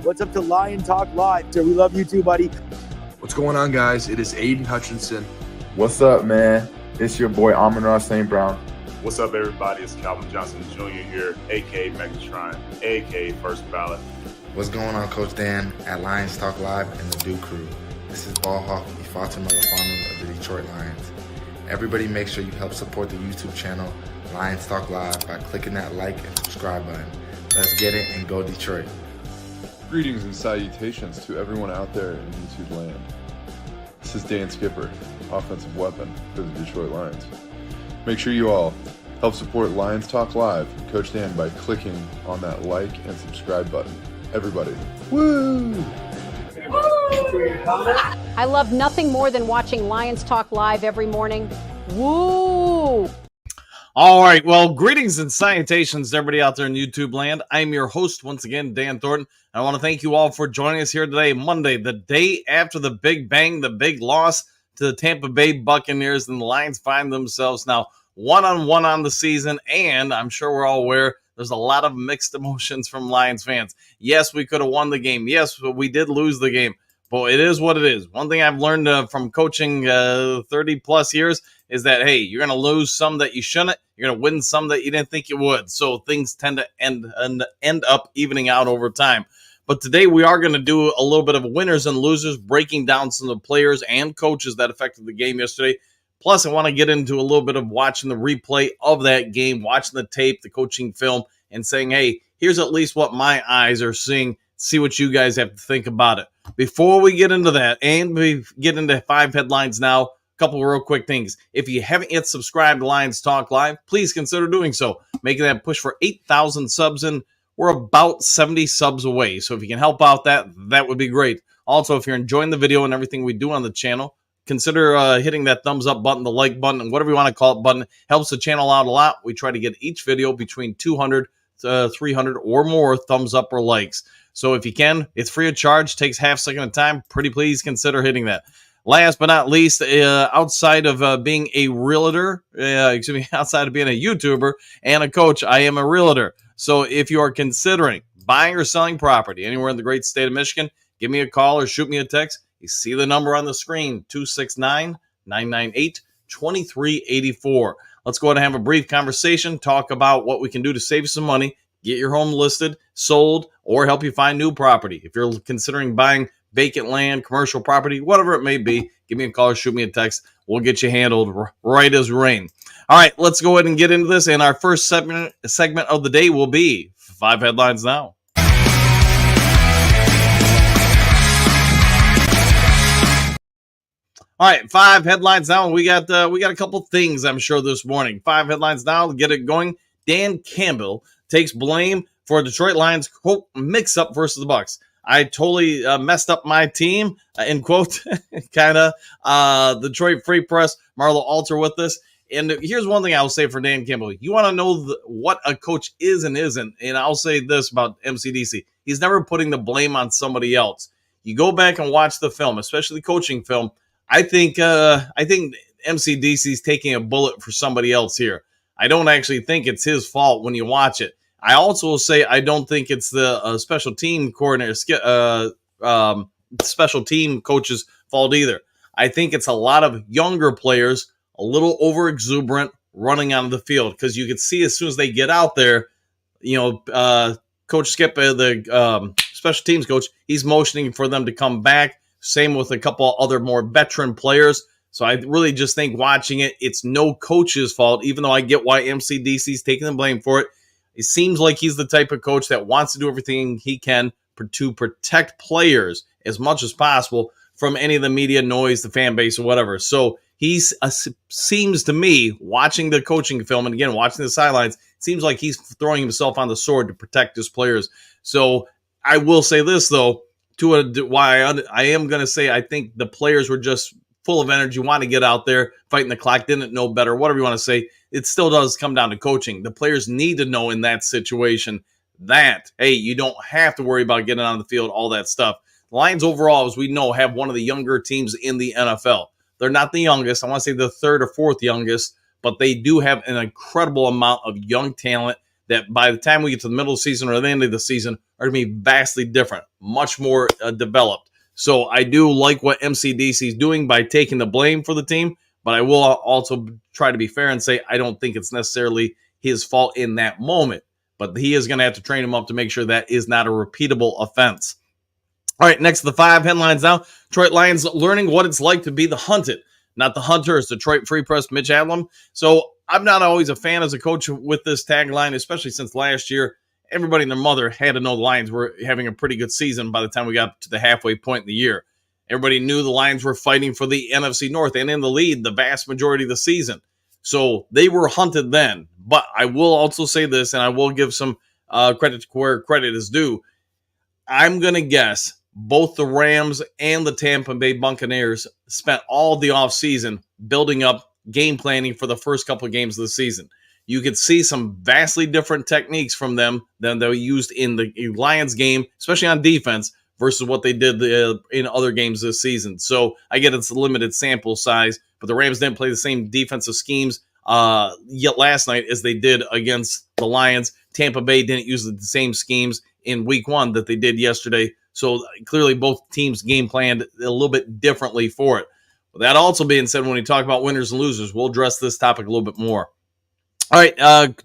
What's up to Lion Talk Live? So we love you too, buddy. What's going on, guys? It is Aiden Hutchinson. What's up, man? It's your boy Amon-Ra St. Brown. What's up, everybody? It's Calvin Johnson Jr. here, a.k.a. Megatron, a.k.a. First Ballot. What's going on, Coach Dan at Lions Talk Live and the Do Crew. This is Ball Hawk Ifeatu Melifonwu of the Detroit Lions. Everybody make sure you help support the YouTube channel Lions Talk Live by clicking that like and subscribe button. Let's get it and go Detroit. Greetings and salutations to everyone out there in YouTube land. This is Dan Skipper, offensive weapon for the Detroit Lions. Make sure you all help support Lions Talk Live and Coach Dan by clicking on that like and subscribe button. Everybody, woo! I love nothing more than watching Lions Talk Live every morning. Woo! All right, well, greetings and salutations to everybody out there in YouTube land. I'm your host, once again, Dan Thornton. I want to thank you all for joining us here today, Monday, the day after the big bang, the big loss to the Tampa Bay Buccaneers, and the Lions find themselves now one-on-one on the season, and I'm sure we're all aware there's a lot of mixed emotions from Lions fans. Yes, we could have won the game. Yes, we did lose the game, but it is what it is. One thing I've learned from coaching 30-plus years is that, hey, you're going to lose some that you shouldn't. You're going to win some that you didn't think you would. So things tend to end up evening out over time. But today we are going to do a little bit of winners and losers, breaking down some of the players and coaches that affected the game yesterday. Plus, I want to get into a little bit of watching the replay of that game, watching the tape, the coaching film, and saying, hey, here's at least what my eyes are seeing. See what you guys have to think about it. Before we get into that, and we get into 5 headlines now, a couple of real quick things. If you haven't yet subscribed to Lions Talk Live, please consider doing so. Making that push for 8,000 subs, and we're about 70 subs away. So if you can help out that would be great. Also, if you're enjoying the video and everything we do on the channel, consider hitting that thumbs up button, the like button, and whatever you want to call it button. Helps the channel out a lot. We try to get each video between 200 to 300 or more thumbs up or likes. So if you can, it's free of charge, takes half a second of time. Pretty please consider hitting that. Last but not least, outside of being a realtor, outside of being a YouTuber and a coach, I am a realtor. So if you are considering buying or selling property anywhere in the great state of Michigan, give me a call or shoot me a text. You see the number on the screen, 269-998-2384. Let's go ahead and have a brief conversation, talk about what we can do to save some money, get your home listed, sold, or help you find new property. If you're considering buying vacant land, commercial property, whatever it may be, give me a call or shoot me a text. We'll get you handled right as rain. All right, let's go ahead and get into this. And our first segment of the day will be 5 headlines now. All right, 5 headlines now. We got a couple things, I'm sure, this morning. 5 headlines now to get it going. Dan Campbell takes blame for Detroit Lions, quote, mix-up versus the Bucs. I totally messed up my team, end quote, kind of. Detroit Free Press, Marlo Alter with this. And here's one thing I'll say for Dan Campbell. You want to know what a coach is and isn't, and I'll say this about MCDC. He's never putting the blame on somebody else. You go back and watch the film, especially the coaching film. I think MCDC is taking a bullet for somebody else here. I don't actually think it's his fault when you watch it. I also will say I don't think it's the special team coordinator, special team coach's fault either. I think it's a lot of younger players, a little over exuberant, running onto the field because you could see as soon as they get out there, Coach Skip, the special teams coach, he's motioning for them to come back. Same with a couple other more veteran players. So I really just think watching it, it's no coach's fault, even though I get why MCDC's taking the blame for it. It seems like he's the type of coach that wants to do everything he can to protect players as much as possible from any of the media noise, the fan base, or whatever. So he seems to me, watching the coaching film, and again, watching the sidelines, it seems like he's throwing himself on the sword to protect his players. So I will say this, though, why I am going to say I think the players were just full of energy, want to get out there, fighting the clock, didn't know better, whatever you want to say. It still does come down to coaching. The players need to know in that situation that, hey, you don't have to worry about getting on the field, all that stuff. The Lions overall, as we know, have one of the younger teams in the NFL. They're not the youngest. I want to say the third or fourth youngest, but they do have an incredible amount of young talent that by the time we get to the middle of the season or the end of the season are going to be vastly different, much more developed. So I do like what MCDC is doing by taking the blame for the team, but I will also try to be fair and say I don't think it's necessarily his fault in that moment. But he is going to have to train him up to make sure that is not a repeatable offense. All right, next to the 5 headlines now. Detroit Lions learning what it's like to be the hunted, not the hunter, as Detroit Free Press Mitch Adlam. So I'm not always a fan as a coach with this tagline, especially since last year, everybody and their mother had to know the Lions were having a pretty good season by the time we got to the halfway point in the year. Everybody knew the Lions were fighting for the NFC North and in the lead the vast majority of the season. So they were hunted then. But I will also say this, and I will give some credit where credit is due. I'm going to guess both the Rams and the Tampa Bay Buccaneers spent all the offseason building up game planning for the first couple of games of the season. You could see some vastly different techniques from them than they used in the Lions game, especially on defense, versus what they did in other games this season. So I get it's a limited sample size, but the Rams didn't play the same defensive schemes yet last night as they did against the Lions. Tampa Bay didn't use the same schemes in week 1 that they did yesterday. So clearly both teams game planned a little bit differently for it. With that also being said, when we talk about winners and losers, we'll address this topic a little bit more. All right,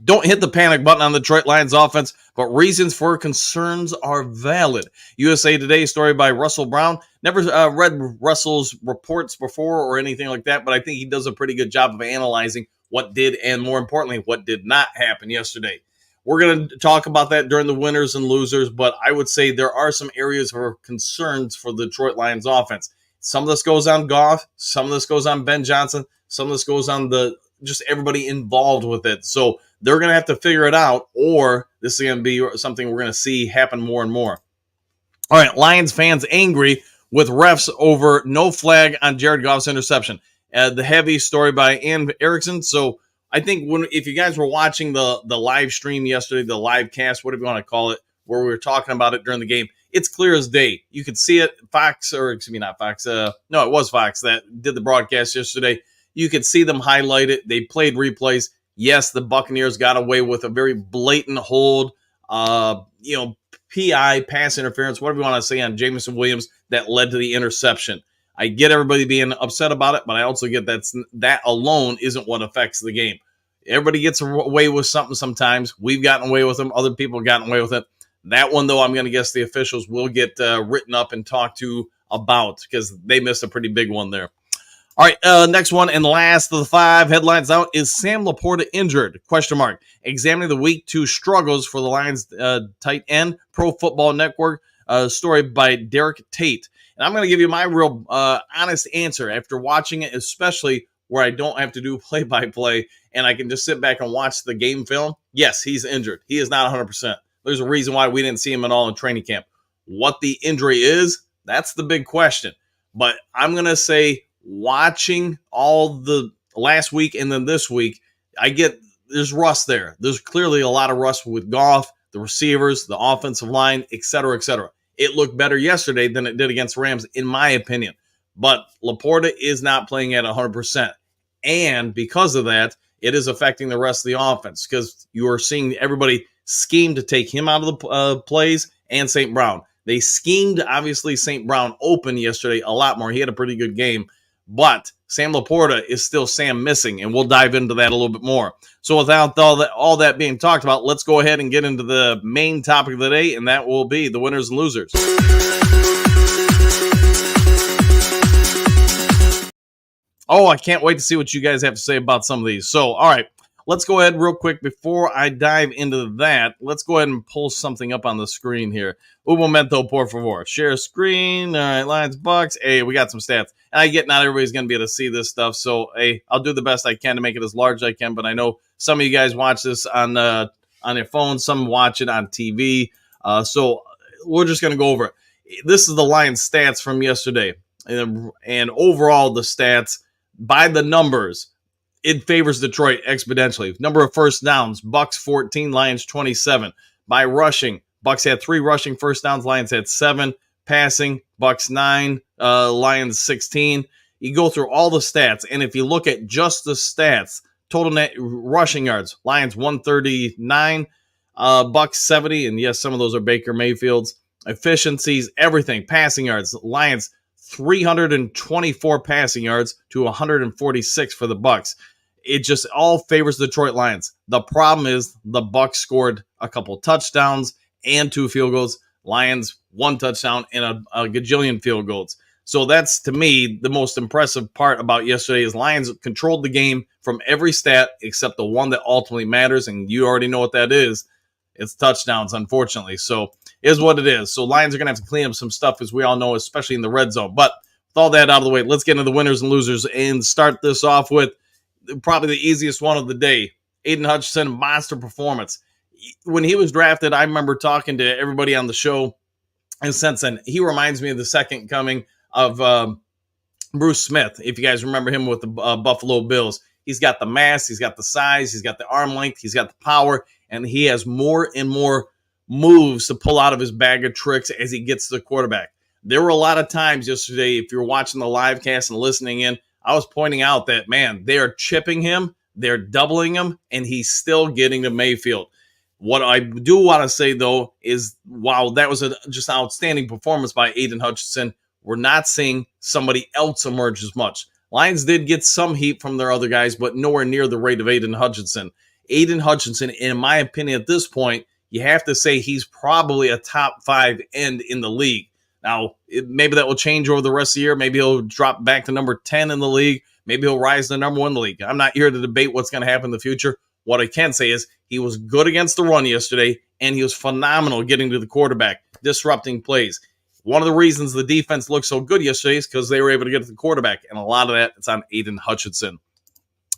don't hit the panic button on the Detroit Lions offense, but reasons for concerns are valid. USA Today story by Russell Brown. Never read Russell's reports before or anything like that, but I think he does a pretty good job of analyzing what did and, more importantly, what did not happen yesterday. We're going to talk about that during the winners and losers, but I would say there are some areas of concerns for the Detroit Lions offense. Some of this goes on Goff, some of this goes on Ben Johnson, some of this goes on just everybody involved with it. So they're going to have to figure it out, or this is going to be something we're going to see happen more and more. All right, Lions fans angry with refs over no flag on Jared Goff's interception. The heavy story by Ann Erickson. So I think if you guys were watching the live stream yesterday, the live cast, whatever you want to call it, where we were talking about it during the game, it's clear as day. You could see it. Not Fox. No, it was Fox that did the broadcast yesterday. You could see them highlight it. They played replays. Yes, the Buccaneers got away with a very blatant hold, PI, pass interference, whatever you want to say, on Jameson Williams that led to the interception. I get everybody being upset about it, but I also get that alone isn't what affects the game. Everybody gets away with something sometimes. We've gotten away with them. Other people have gotten away with it. That one, though, I'm going to guess the officials will get written up and talked to about because they missed a pretty big one there. All right, next one and last of the 5 headlines out is Sam Laporta injured? ? Examining the week 2 struggles for the Lions tight end. Pro Football Network story by Derek Tate. And I'm going to give you my real honest answer after watching it, especially where I don't have to do play-by-play and I can just sit back and watch the game film. Yes, he's injured. He is not 100%. There's a reason why we didn't see him at all in training camp. What the injury is, that's the big question. But I'm going to say watching all the last week and then this week, I get there's rust there. There's clearly a lot of rust with Goff, the receivers, the offensive line, et cetera, et cetera. It looked better yesterday than it did against Rams, in my opinion. But Laporta is not playing at 100%. And because of that, it is affecting the rest of the offense because you are seeing everybody scheme to take him out of the plays and St. Brown. They schemed, obviously, St. Brown open yesterday a lot more. He had a pretty good game. But Sam Laporta is still Sam missing, and we'll dive into that a little bit more. So without all that being talked about, let's go ahead and get into the main topic of the day, and that will be the winners and losers. Oh, I can't wait to see what you guys have to say about some of these. So, all right, let's go ahead real quick before I dive into that. Let's go ahead and pull something up on the screen here. Un momento, por favor. Share screen. All right, Lions, Bucks. Hey, we got some stats. And I get not everybody's going to be able to see this stuff. So, hey, I'll do the best I can to make it as large as I can. But I know some of you guys watch this on your phone. Some watch it on TV. So we're just going to go over it. This is the Lions stats from yesterday. And overall, the stats by the numbers, it favors Detroit exponentially. Number of first downs, Bucks 14, Lions 27. By rushing, Bucks had 3 rushing first downs, Lions had 7. passing, Bucks 9, Lions 16. You go through all the stats, and if you look at just the stats, total net rushing yards, Lions 139, Bucks 70, and yes, some of those are Baker Mayfield's. Efficiencies, everything, passing yards, Lions 324 passing yards to 146 for the Bucks. It just all favors the Detroit Lions. The problem is the Bucks scored a couple touchdowns and 2 field goals. Lions 1 touchdown and a gajillion field goals. So that's, to me, the most impressive part about yesterday is Lions controlled the game from every stat except the one that ultimately matters, and you already know what that is. It's touchdowns, unfortunately. So is what it is. So Lions are going to have to clean up some stuff, as we all know, especially in the red zone. But with all that out of the way, let's get into the winners and losers and start this off with probably the easiest one of the day. Aiden Hutchinson, monster performance. When he was drafted, I remember talking to everybody on the show, and since then, he reminds me of the second coming of Bruce Smith. If you guys remember him with the Buffalo Bills, he's got the mass, he's got the size, he's got the arm length, he's got the power, and he has more and more moves to pull out of his bag of tricks as he gets to the quarterback. There were a lot of times yesterday, if you're watching the live cast and listening in, I was pointing out that, man, they are chipping him, they're doubling him, and he's still getting to Mayfield. What I do want to say, though, is while that was just an outstanding performance by Aiden Hutchinson, we're not seeing somebody else emerge as much. Lions did get some heat from their other guys, but nowhere near the rate of Aiden Hutchinson. Aiden Hutchinson, in my opinion, at this point, you have to say he's probably a top 5 end in the league. Now, maybe that will change over the rest of the year. Maybe he'll drop back to number 10 in the league. Maybe he'll rise to number 1 in the league. I'm not here to debate what's going to happen in the future. What I can say is he was good against the run yesterday, and he was phenomenal getting to the quarterback, disrupting plays. One of the reasons the defense looked so good yesterday is because they were able to get to the quarterback, and a lot of that is on Aiden Hutchinson.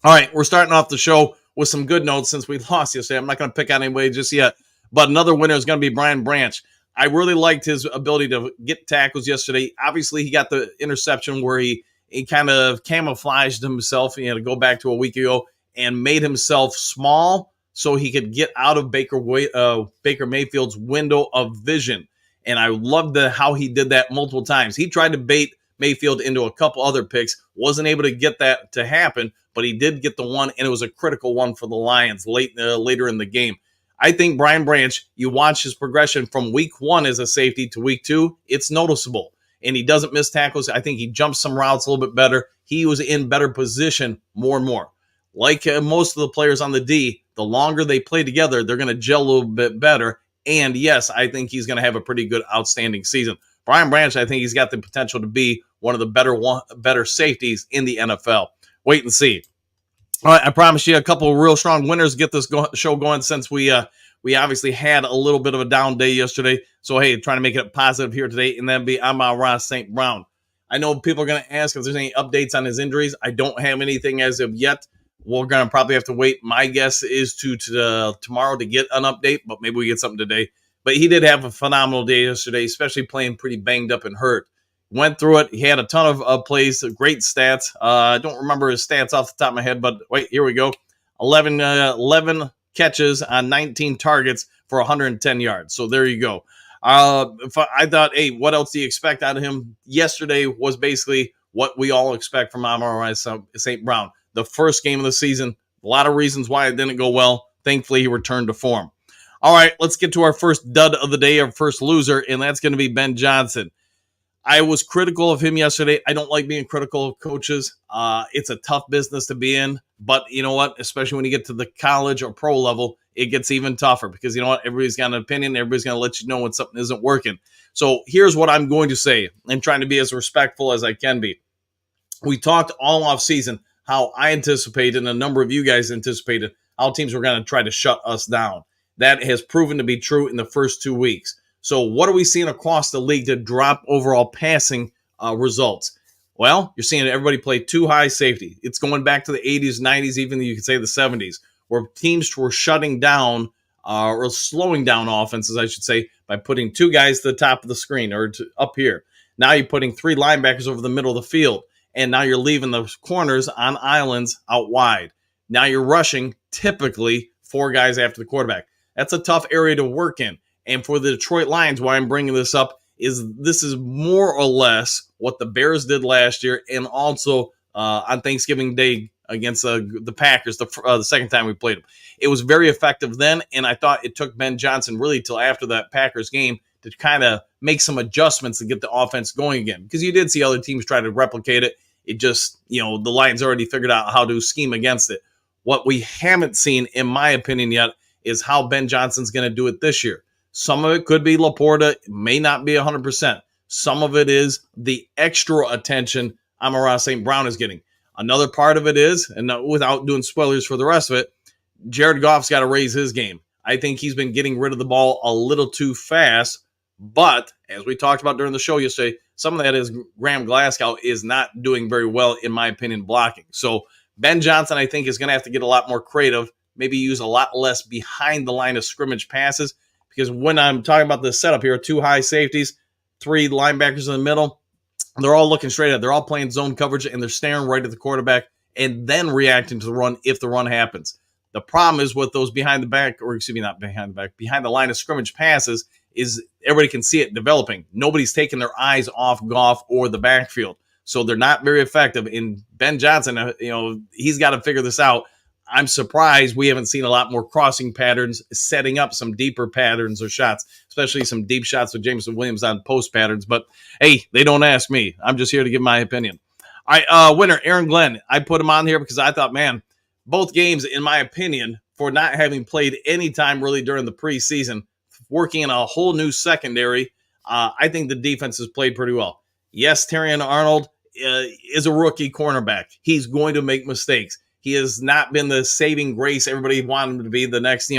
All right, we're starting off the show with some good notes since we lost yesterday. I'm not going to pick on anybody just yet, but another winner is going to be Brian Branch. I really liked his ability to get tackles yesterday. Obviously, he got the interception where he kind of camouflaged himself. He had to go back to a week ago and made himself small so he could get out of Baker Mayfield's window of vision. And I loved how he did that multiple times. He tried to bait Mayfield into a couple other picks, wasn't able to get that to happen, but he did get the one, and it was a critical one for the Lions later in the game. I think Brian Branch, you watch his progression from week 1 as a safety to week 2, it's noticeable. And he doesn't miss tackles. I think he jumps some routes a little bit better. He was in better position more and more. Like most of the players on the D, the longer they play together, they're going to gel a little bit better. And yes, I think he's going to have a pretty good, outstanding season. Brian Branch, I think he's got the potential to be one of the better safeties in the NFL. Wait and see. All right, I promise you a couple of real strong winners get this show going since we obviously had a little bit of a down day yesterday. So, hey, trying to make it positive here today, and that'd be Amon-Ra St. Brown. I know people are going to ask if there's any updates on his injuries. I don't have anything as of yet. We're going to probably have to wait. My guess is to tomorrow to get an update, but maybe we get something today. But he did have a phenomenal day yesterday, especially playing pretty banged up and hurt. Went through it. He had a ton of plays, great stats. I don't remember his stats off the top of my head, but wait, here we go. 11 catches on 19 targets for 110 yards. So there you go. I thought, hey, what else do you expect out of him? Yesterday was basically what we all expect from Amon-Ra St. Brown. The first game of the season, a lot of reasons why it didn't go well. Thankfully, he returned to form. All right, let's get to our first dud of the day, our first loser, and that's going to be Ben Johnson. I was critical of him yesterday. I don't like being critical of coaches. It's a tough business to be in, but you know what? Especially when you get to the college or pro level, it gets even tougher because you know what? Everybody's got an opinion. Everybody's going to let you know when something isn't working. So here's what I'm going to say, and trying to be as respectful as I can be. We talked all off season how I anticipated, and a number of you guys anticipated, how teams were going to try to shut us down. That has proven to be true in the first 2 weeks. So what are we seeing across the league to drop overall passing results? Well, you're seeing everybody play too high safety. It's going back to the 80s, 90s, even you could say the 70s, where teams were shutting down or slowing down offenses, I should say, by putting 2 guys to the top of the screen or up here. Now you're putting 3 linebackers over the middle of the field, and now you're leaving the corners on islands out wide. Now you're rushing typically 4 guys after the quarterback. That's a tough area to work in. And for the Detroit Lions, why I'm bringing this up this is more or less what the Bears did last year, and also on Thanksgiving Day against the Packers, the second time we played them. It was very effective then, and I thought it took Ben Johnson really till after that Packers game to kind of make some adjustments to get the offense going again, because you did see other teams try to replicate it. It just, the Lions already figured out how to scheme against it. What we haven't seen, in my opinion, yet is how Ben Johnson's going to do it this year. Some of it could be Laporta. It may not be 100%. Some of it is the extra attention Amon-Ra St. Brown is getting. Another part of it is, and without doing spoilers for the rest of it, Jared Goff's got to raise his game. I think he's been getting rid of the ball a little too fast, but as we talked about during the show yesterday, some of that is Graham Glasgow is not doing very well, in my opinion, blocking. So Ben Johnson, I think, is going to have to get a lot more creative, maybe use a lot less behind the line of scrimmage passes, because when I'm talking about the setup here, 2 high safeties, 3 linebackers in the middle, they're all looking straight at. They're all playing zone coverage, and they're staring right at the quarterback and then reacting to the run if the run happens. The problem is with those behind the line of scrimmage passes is everybody can see it developing. Nobody's taking their eyes off Goff or the backfield. So they're not very effective. And Ben Johnson, he's got to figure this out. I'm surprised we haven't seen a lot more crossing patterns, setting up some deeper patterns or shots, especially some deep shots with Jameson Williams on post patterns. But, hey, they don't ask me. I'm just here to give my opinion. All right, winner, Aaron Glenn. I put him on here because I thought, man, both games, in my opinion, for not having played any time really during the preseason, working in a whole new secondary, I think the defense has played pretty well. Yes, Terrion Arnold is a rookie cornerback. He's going to make mistakes. He has not been the saving grace everybody wanted him to be, the next,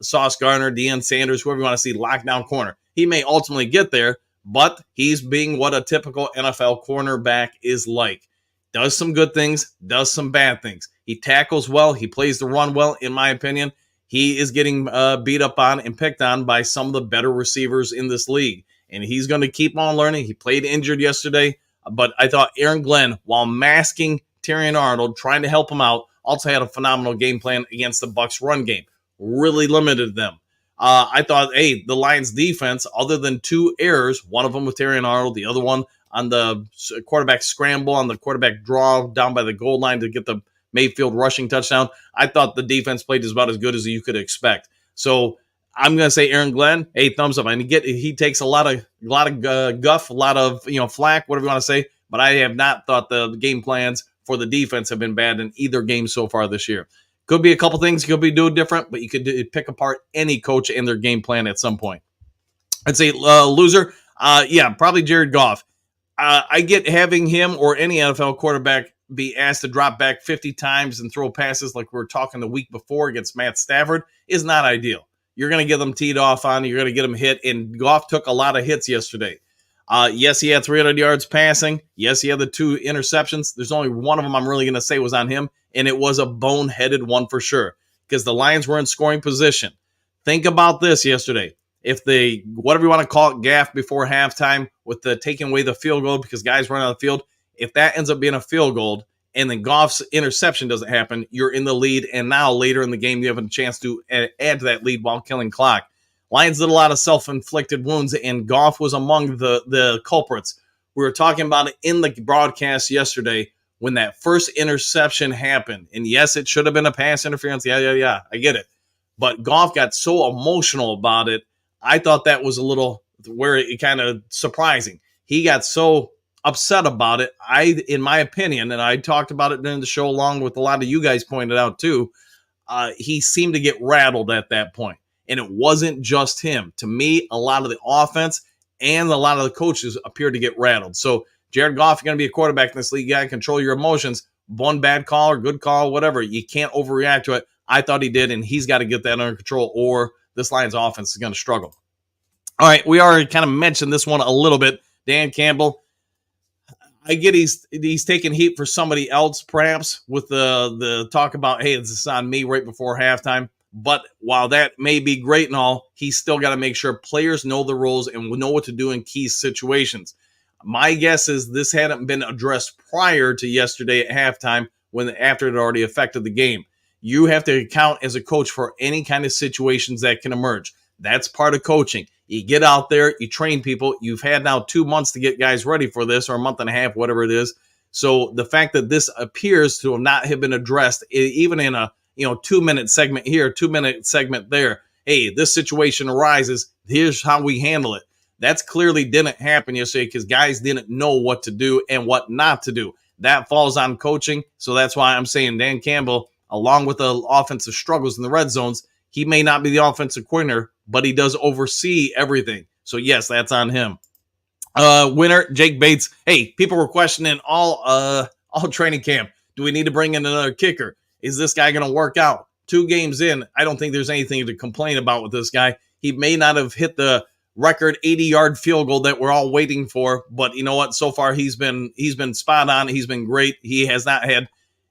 Sauce Gardner, Deion Sanders, whoever you want to see, lockdown corner. He may ultimately get there, but he's being what a typical NFL cornerback is like. Does some good things, does some bad things. He tackles well. He plays the run well, in my opinion. He is getting beat up on and picked on by some of the better receivers in this league, and he's going to keep on learning. He played injured yesterday, but I thought Aaron Glenn, while masking Terrion Arnold, trying to help him out, also had a phenomenal game plan against the Bucs run game. Really limited them. I thought, the Lions defense, other than 2 errors, one of them with Terrion Arnold, the other one on the quarterback scramble, on the quarterback draw down by the goal line to get the Mayfield rushing touchdown, I thought the defense played about as good as you could expect. So I'm going to say Aaron Glenn, thumbs up. He takes a lot of guff, a lot of flack, whatever you want to say, but I have not thought the game plans for the defense have been bad in either game so far this year. Could be a couple things you could be doing different, but you could pick apart any coach and their game plan at some point. I'd say loser, probably Jared Goff. I get having him or any NFL quarterback be asked to drop back 50 times and throw passes like we were talking the week before against Matt Stafford is not ideal. You're going to get them teed off on, you're going to get them hit, and Goff took a lot of hits yesterday. Yes, he had 300 yards passing. Yes, he had the 2 interceptions. There's only one of them I'm really going to say was on him, and it was a boneheaded one for sure because the Lions were in scoring position. Think about this yesterday. If they, whatever you want to call it, gaff before halftime with the taking away the field goal because guys run out of the field, if that ends up being a field goal and then Goff's interception doesn't happen, you're in the lead, and now later in the game you have a chance to add to that lead while killing clock. Lions did a lot of self-inflicted wounds, and Goff was among the culprits. We were talking about it in the broadcast yesterday when that first interception happened. And yes, it should have been a pass interference. Yeah, I get it. But Goff got so emotional about it, I thought that was a little where it kind of surprising. He got so upset about it. In my opinion, and I talked about it during the show along with a lot of you guys pointed out too, he seemed to get rattled at that point. And it wasn't just him. To me, a lot of the offense and a lot of the coaches appeared to get rattled. So, Jared Goff, you're going to be a quarterback in this league. You got to control your emotions. One bad call or good call, whatever. You can't overreact to it. I thought he did, and he's got to get that under control, or this Lions offense is going to struggle. All right, we already kind of mentioned this one a little bit. Dan Campbell, I get he's taking heat for somebody else, perhaps, with the talk about, hey, this is on me right before halftime. But while that may be great and all, he's still got to make sure players know the rules and know what to do in key situations. My guess is this hadn't been addressed prior to yesterday at halftime after it already affected the game. You have to account as a coach for any kind of situations that can emerge. That's part of coaching. You get out there, you train people. You've had now 2 months to get guys ready for this, or a month and a half, whatever it is. So the fact that this appears to not have been addressed, even in a 2-minute segment here, 2-minute segment there, hey, this situation arises, here's how we handle it. That's clearly didn't happen yesterday because guys didn't know what to do and what not to do. That falls on coaching. So that's why I'm saying Dan Campbell, along with the offensive struggles in the red zones, he may not be the offensive coordinator, but he does oversee everything. So yes, that's on him. Winner, Jake Bates. Hey, people were questioning all training camp. Do we need to bring in another kicker? Is this guy going to work out? 2 games in, I don't think there's anything to complain about with this guy. He may not have hit the record 80-yard field goal that we're all waiting for, but you know what? So far, he's been spot on. He's been great. He hasn't had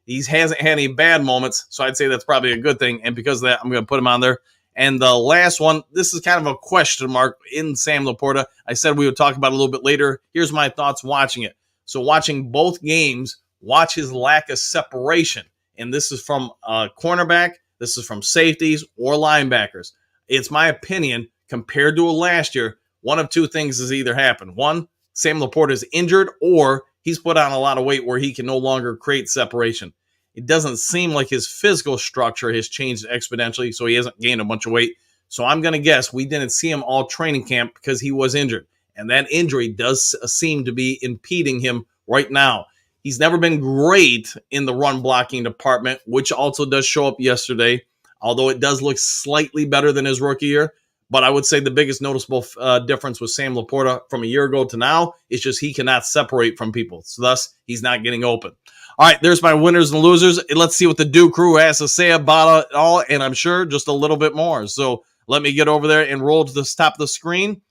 any bad moments, so I'd say that's probably a good thing. And because of that, I'm going to put him on there. And the last one, this is kind of a question mark in Sam Laporta. I said we would talk about it a little bit later. Here's my thoughts watching it. So watching both games, watch his lack of separation. And this is from cornerback, this is from safeties or linebackers. It's my opinion, compared to last year, one of 2 things has either happened. One, Sam Laporta is injured, or he's put on a lot of weight where he can no longer create separation. It doesn't seem like his physical structure has changed exponentially, so he hasn't gained a bunch of weight. So I'm going to guess we didn't see him all training camp because he was injured. And that injury does seem to be impeding him right now. He's never been great in the run blocking department, which also does show up yesterday, although it does look slightly better than his rookie year. But I would say the biggest noticeable difference with Sam Laporta from a year ago to now is just he cannot separate from people. So thus, he's not getting open. All right, there's my winners and losers. Let's see what the Dew crew has to say about it all, and I'm sure just a little bit more. So let me get over there and roll to the top of the screen.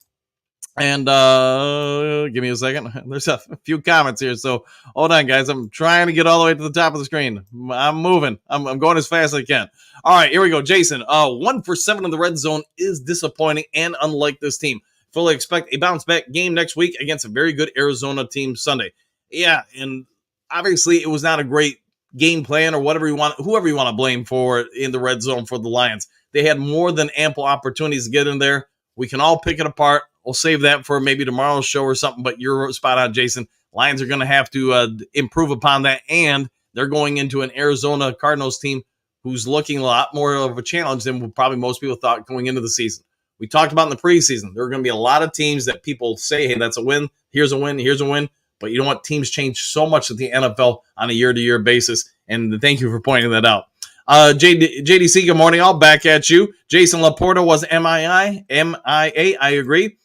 And give me a second. There's a few comments here. So hold on, guys. I'm trying to get all the way to the top of the screen. I'm moving. I'm going as fast as I can. All right, here we go. Jason, 1 for 7 in the red zone is disappointing and unlike this team. Fully expect a bounce back game next week against a very good Arizona team Sunday. Yeah, and obviously it was not a great game plan or whoever you want to blame for in the red zone for the Lions. They had more than ample opportunities to get in there. We can all pick it apart. We'll save that for maybe tomorrow's show or something, but you're spot on, Jason. Lions are going to have to improve upon that, and they're going into an Arizona Cardinals team who's looking a lot more of a challenge than probably most people thought going into the season. We talked about in the preseason, there are going to be a lot of teams that people say, hey, that's a win, here's a win, here's a win. But you know what? Teams change so much at the NFL on a year-to-year basis, and thank you for pointing that out. JDC, good morning. I'll back at you. Jason Laporta was MIA. I agree.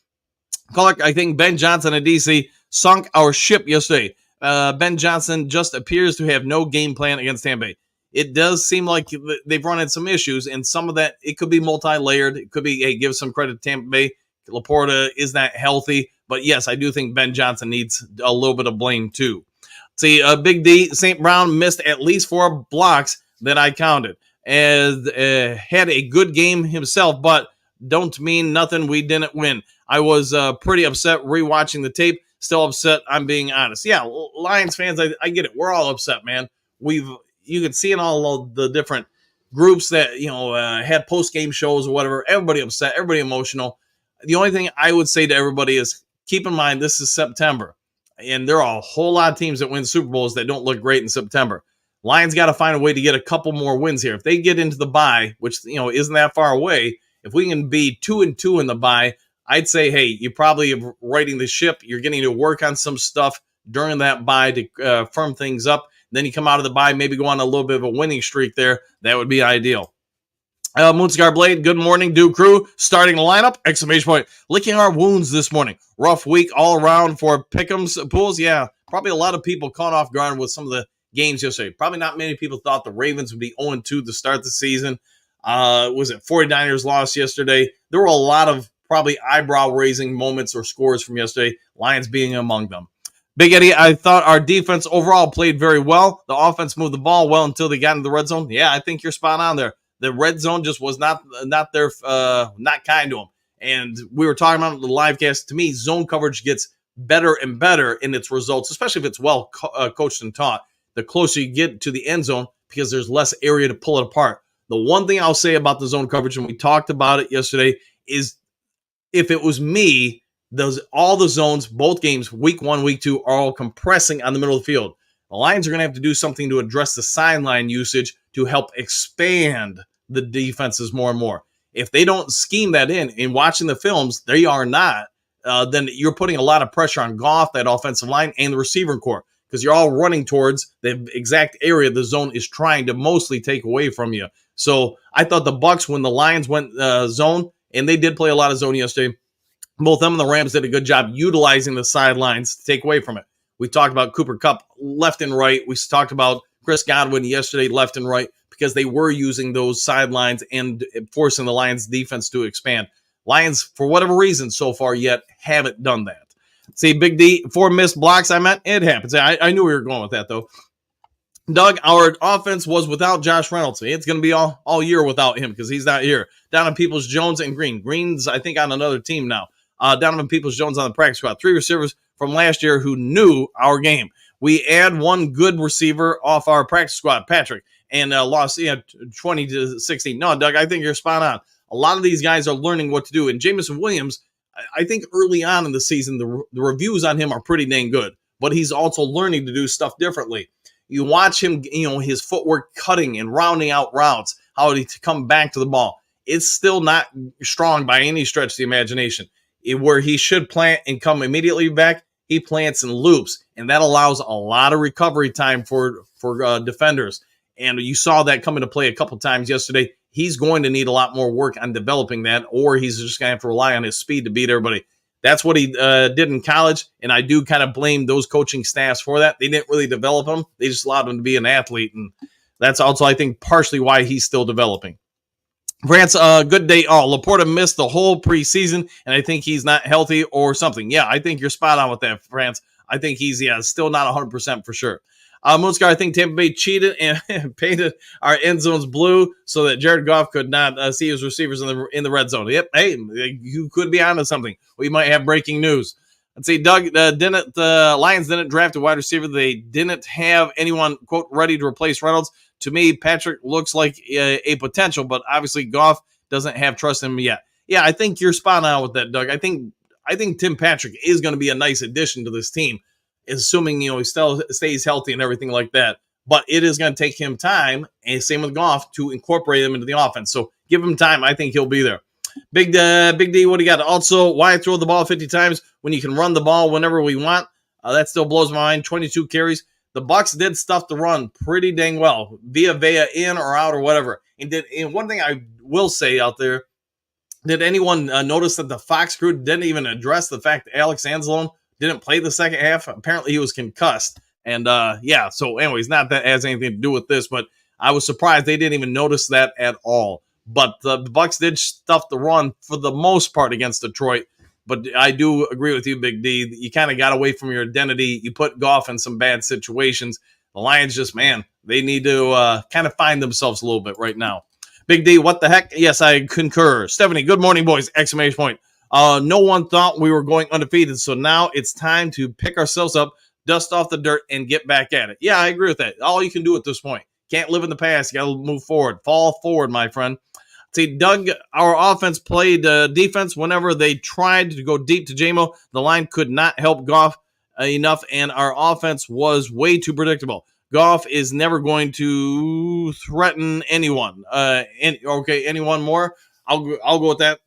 Clark, I think Ben Johnson and DC sunk our ship yesterday. Ben Johnson just appears to have no game plan against Tampa Bay. It does seem like they've run into some issues, and some of that, it could be multi-layered. It could be, hey, give some credit to Tampa Bay. Laporta is not healthy. But yes, I do think Ben Johnson needs a little bit of blame too. See, Big D, St. Brown missed at least 4 blocks that I counted. And had a good game himself, but don't mean nothing. We didn't win. I was pretty upset rewatching the tape. Still upset, I'm being honest. Yeah, Lions fans, I get it. We're all upset, man. You can see in all of the different groups that had post-game shows or whatever. Everybody upset, everybody emotional. The only thing I would say to everybody is keep in mind this is September, and there are a whole lot of teams that win Super Bowls that don't look great in September. Lions got to find a way to get a couple more wins here. If they get into the bye, which isn't that far away, if we can be 2-2 in the bye, I'd say, hey, you're probably righting the ship. You're getting to work on some stuff during that bye to firm things up. Then you come out of the bye, maybe go on a little bit of a winning streak there. That would be ideal. Moonscar Blade, good morning, Dew Crew. Starting the lineup, exclamation point. Licking our wounds this morning. Rough week all around for Pick'em's pools. Yeah, probably a lot of people caught off guard with some of the games yesterday. Probably not many people thought the Ravens would be 0-2 to start the season. Was it 49ers lost yesterday? There were a lot of probably eyebrow-raising moments or scores from yesterday, Lions being among them. Big Eddie, I thought our defense overall played very well. The offense moved the ball well until they got into the red zone. Yeah, I think you're spot on there. The red zone just was not kind to them. And we were talking about the live cast. To me, zone coverage gets better and better in its results, especially if it's well coached and taught. The closer you get to the end zone, because there's less area to pull it apart. The one thing I'll say about the zone coverage, and we talked about it yesterday, is if it was me, all the zones, both games, week 1, week 2, are all compressing on the middle of the field. The Lions are going to have to do something to address the sideline usage to help expand the defenses more and more. If they don't scheme that in watching the films, they are not, then you're putting a lot of pressure on Goff, that offensive line, and the receiver core, because you're all running towards the exact area the zone is trying to mostly take away from you. So I thought the Bucs, when the Lions went zone, and they did play a lot of zone yesterday, both them and the Rams did a good job utilizing the sidelines to take away from it. We talked about Cooper Kupp left and right. We talked about Chris Godwin yesterday left and right because they were using those sidelines and forcing the Lions defense to expand. Lions, for whatever reason so far yet, haven't done that. See, Big D, 4 missed blocks, it happens. I knew we were going with that, though. Doug, our offense was without Josh Reynolds. It's going to be all year without him because he's not here. Donovan Peoples-Jones and Green. Green's, I think, on another team now. Donovan Peoples-Jones on the practice squad. 3 receivers from last year who knew our game. We add 1 good receiver off our practice squad, Patrick, and lost 20-16. No, Doug, I think you're spot on. A lot of these guys are learning what to do. And Jameson Williams, I think early on in the season, the reviews on him are pretty dang good. But he's also learning to do stuff differently. You watch him, his footwork cutting and rounding out routes, how to come back to the ball. It's still not strong by any stretch of the imagination. Where he should plant and come immediately back, he plants and loops, and that allows a lot of recovery time for defenders. And you saw that come into play a couple times yesterday. He's going to need a lot more work on developing that, or he's just going to have to rely on his speed to beat everybody. That's what he did in college, and I do kind of blame those coaching staffs for that. They didn't really develop him. They just allowed him to be an athlete, and that's also, I think, partially why he's still developing. France, good day. Laporta missed the whole preseason, and I think he's not healthy or something. Yeah, I think you're spot on with that, France. I think he's, still not 100% for sure. Moonscar, I think Tampa Bay cheated and painted our end zones blue so that Jared Goff could not see his receivers in the red zone. Yep, hey, you could be onto something. We might have breaking news. Let's see, Doug, the Lions didn't draft a wide receiver. They didn't have anyone, quote, ready to replace Reynolds. To me, Patrick looks like a potential, but obviously Goff doesn't have trust in him yet. Yeah, I think you're spot on with that, Doug. I think Tim Patrick is going to be a nice addition to this team, assuming he still stays healthy and everything like that. But it is going to take him time, and same with Goff, to incorporate him into the offense. So give him time. I think he'll be there. Big D, what do you got? Also, why throw the ball 50 times when you can run the ball whenever we want? That still blows my mind. 22 carries. The Bucs did stuff the run pretty dang well, via in or out or whatever. And one thing I will say out there, did anyone notice that the Fox crew didn't even address the fact that Alex Anzalone didn't play the second half? Apparently he was concussed. And so anyways, not that has anything to do with this, but I was surprised they didn't even notice that at all. But the Bucs did stuff the run for the most part against Detroit. But I do agree with you, Big D. You kind of got away from your identity. You put Goff in some bad situations. The Lions just, they need to kind of find themselves a little bit right now. Big D, what the heck? Yes, I concur. Stephanie, good morning, boys! Exclamation point. No one thought we were going undefeated, so now it's time to pick ourselves up, dust off the dirt, and get back at it. Yeah, I agree with that. All you can do at this point. Can't live in the past. You got to move forward. Fall forward, my friend. See, Doug, our offense played defense whenever they tried to go deep to JMO. The line could not help Goff enough, and our offense was way too predictable. Goff is never going to threaten anyone. Anyone more? I'll go with that.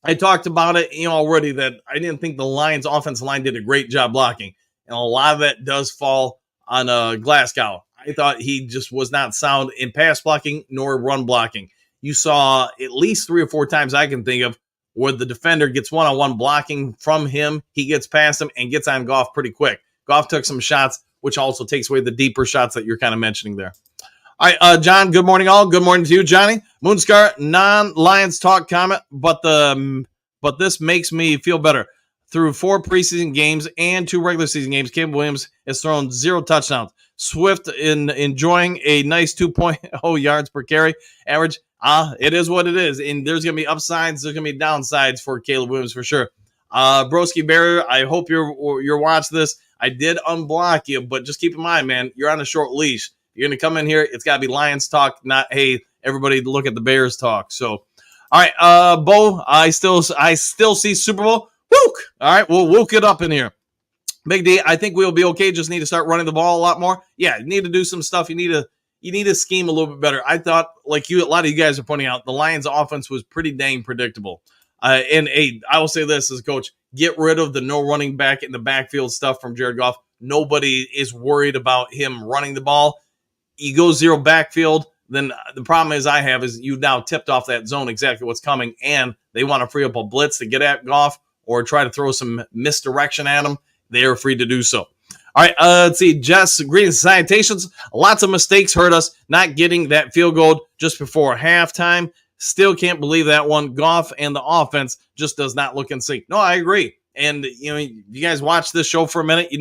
I talked about it already that I didn't think the Lions' offensive line did a great job blocking, and a lot of that does fall on Glasgow. I thought he just was not sound in pass blocking nor run blocking. You saw at least 3 or 4 times I can think of where the defender gets one-on-one blocking from him. He gets past him and gets on Goff pretty quick. Goff took some shots, which also takes away the deeper shots that you're kind of mentioning there. All right, John, good morning, all. Good morning to you, Johnny. Moonscar, non-Lions talk comment, but this makes me feel better. Through 4 preseason games and 2 regular season games, Caleb Williams has thrown 0 touchdowns. Swift enjoying a nice 2.0 yards per carry average. It is what it is, and there's going to be upsides, there's going to be downsides for Caleb Williams for sure. Broski Barrier, I hope you're watching this. I did unblock you, but just keep in mind, man, you're on a short leash. You're going to come in here, it's got to be Lions talk, not, hey, everybody look at the Bears talk. So, All right, Bo, I still see Super Bowl. Wook! All right, we'll wook it up in here. Big D, I think we'll be okay. Just need to start running the ball a lot more. Yeah, you need to do some stuff. You need to scheme a little bit better. I thought, like a lot of you guys are pointing out, the Lions' offense was pretty dang predictable. And I will say this as a coach: get rid of the no running back in the backfield stuff from Jared Goff. Nobody is worried about him running the ball. You go zero backfield, then the problem is you've now tipped off that zone exactly what's coming, and they want to free up a blitz to get at Goff or try to throw some misdirection at him. They are free to do so. All right, let's see. Jess, greetings, salutations. Lots of mistakes hurt us. Not getting that field goal just before halftime. Still can't believe that one. Goff and the offense just does not look in sync. No, I agree. And, you guys watch this show for a minute.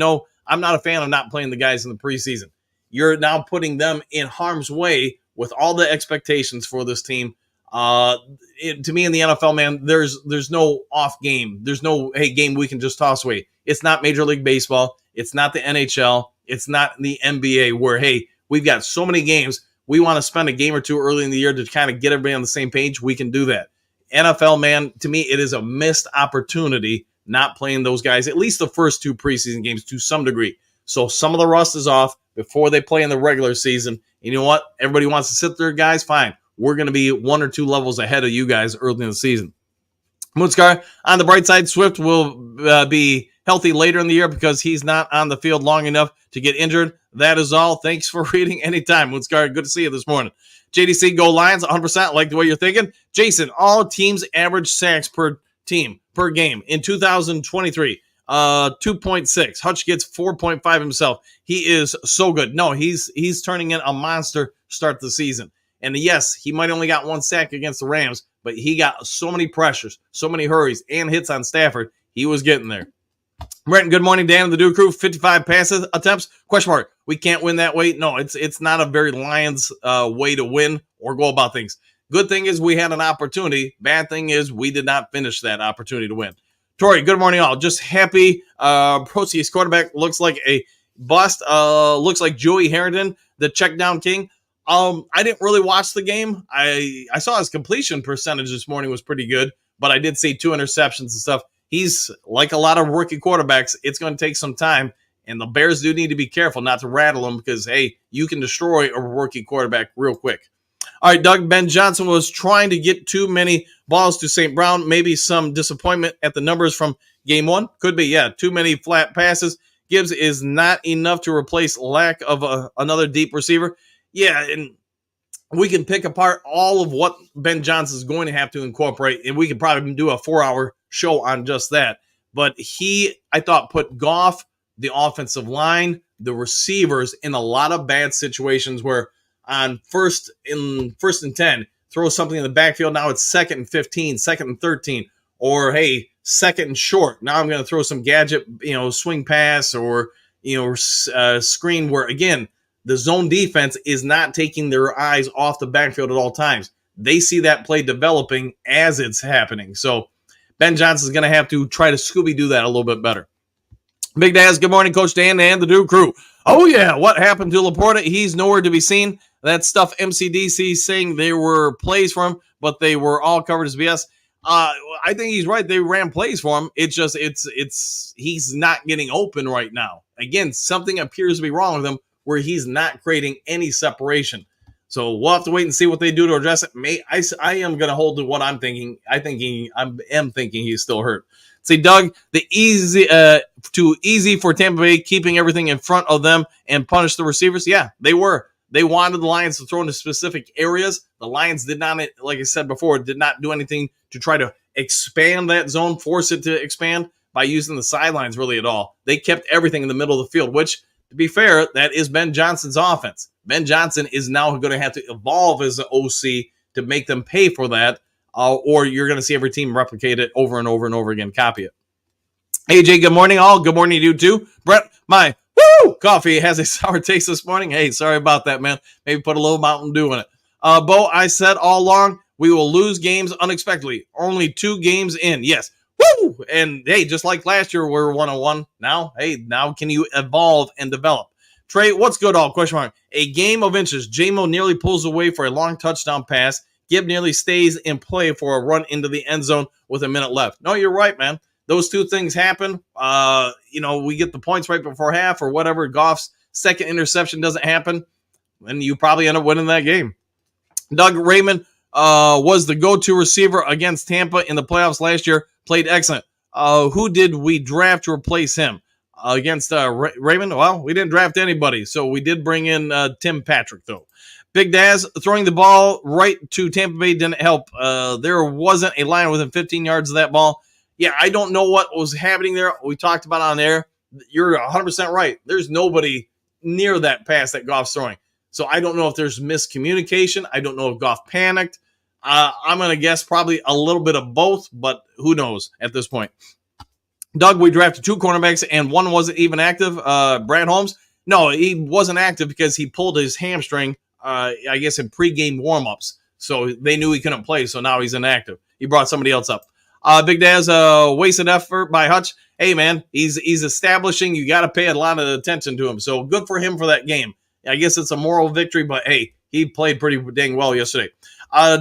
I'm not a fan of not playing the guys in the preseason. You're now putting them in harm's way with all the expectations for this team. To me in the NFL, man, there's no off game. There's no, hey, game we can just toss away. It's not Major League Baseball. It's not the NHL. It's not the NBA where, hey, we've got so many games. We want to spend a game or two early in the year to kind of get everybody on the same page. We can do that. NFL, man, to me, it is a missed opportunity not playing those guys, at least the first two preseason games to some degree. So some of the rust is off before they play in the regular season. You know what? Everybody wants to sit there, guys. Fine. We're going to be 1 or 2 levels ahead of you guys early in the season. Moonscar, on the bright side, Swift will be healthy later in the year because he's not on the field long enough to get injured. That is all. Thanks for reading anytime. Moonscar, good to see you this morning. JDC, go Lions, 100%. Like the way you're thinking. Jason, all teams average sacks per team, per game. In 2023, 2.6. Hutch gets 4.5 himself. He is so good. No, he's turning in a monster start the season. And yes, he might only got 1 sack against the Rams, but he got so many pressures, so many hurries, and hits on Stafford. He was getting there. Brenton, good morning, Dan and the Duke Crew. 55 passes attempts? Question mark. We can't win that way. No, it's not a very Lions way to win or go about things. Good thing is we had an opportunity. Bad thing is we did not finish that opportunity to win. Tori, good morning, all. Just happy. Proceeds quarterback looks like a bust. Looks like Joey Harrington, the check down king. I didn't really watch the game. I saw his completion percentage this morning was pretty good, but I did see 2 interceptions and stuff. He's like a lot of rookie quarterbacks. It's going to take some time, and the Bears do need to be careful not to rattle him because, hey, you can destroy a rookie quarterback real quick. All right, Doug, Ben Johnson was trying to get too many balls to St. Brown. Maybe some disappointment at the numbers from game 1. Could be, yeah, too many flat passes. Gibbs is not enough to replace lack of another deep receiver. Yeah, and we can pick apart all of what Ben Johnson is going to have to incorporate, and we could probably do a 4-hour show on just that. But he, I thought, put Goff, the offensive line, the receivers in a lot of bad situations where on first and 10, throw something in the backfield. Now it's 2nd and 15, 2nd and 13, or hey, 2nd and short. Now I'm going to throw some gadget, swing pass or screen where again the zone defense is not taking their eyes off the backfield at all times. They see that play developing as it's happening. So Ben Johnson is going to have to try to Scooby-Doo that a little bit better. Big Daz, good morning, Coach Dan and the Duke Crew. Oh, yeah, what happened to Laporta? He's nowhere to be seen. That stuff MCDC saying there were plays for him, but they were all covered as BS. I think he's right. They ran plays for him. It's just he's not getting open right now. Again, something appears to be wrong with him where he's not creating any separation. So we'll have to wait and see what they do to address it. I am going to hold to what I'm thinking. I am thinking he's still hurt. See, Doug, too easy for Tampa Bay, keeping everything in front of them and punish the receivers. Yeah, they were. They wanted the Lions to throw into specific areas. The Lions did not, like I said before, did not do anything to try to expand that zone, force it to expand by using the sidelines really at all. They kept everything in the middle of the field, which, to be fair, that is Ben Johnson's offense. Ben Johnson is now going to have to evolve as an OC to make them pay for that, or you're going to see every team replicate it over and over and over again, copy it. AJ, good morning, all. Good morning to you, too. Brett, my coffee has a sour taste this morning. Hey, sorry about that, man. Maybe put a little Mountain Dew in it. Bo, I said all along, we will lose games unexpectedly. Only 2 games in. Yes. Woo! And, hey, just like last year, we're 1-1. Now, hey, now can you evolve and develop? Trey, what's good, all? Question mark. A game of inches. J-Mo nearly pulls away for a long touchdown pass. Gibb nearly stays in play for a run into the end zone with a minute left. No, you're right, man. Those two things happen. We get the points right before half or whatever. Goff's second interception doesn't happen, and you probably end up winning that game. Doug Raymond was the go-to receiver against Tampa in the playoffs last year. Played excellent. Who did we draft to replace him against Raymond? Well, we didn't draft anybody, so we did bring in Tim Patrick, though. Big Daz throwing the ball right to Tampa Bay didn't help. There wasn't a line within 15 yards of that ball. Yeah, I don't know what was happening there. We talked about on air. You're 100% right. There's nobody near that pass that Goff's throwing. So I don't know if there's miscommunication. I don't know if Goff panicked. I'm going to guess probably a little bit of both, but who knows at this point. Doug, we drafted 2 cornerbacks, and one wasn't even active. Brad Holmes, no, he wasn't active because he pulled his hamstring, I guess, in pregame warmups. So they knew he couldn't play, so now he's inactive. He brought somebody else up. Big Daz, wasted effort by Hutch. Hey, man, he's establishing. You got to pay a lot of attention to him. So good for him for that game. I guess it's a moral victory, but hey, he played pretty dang well yesterday.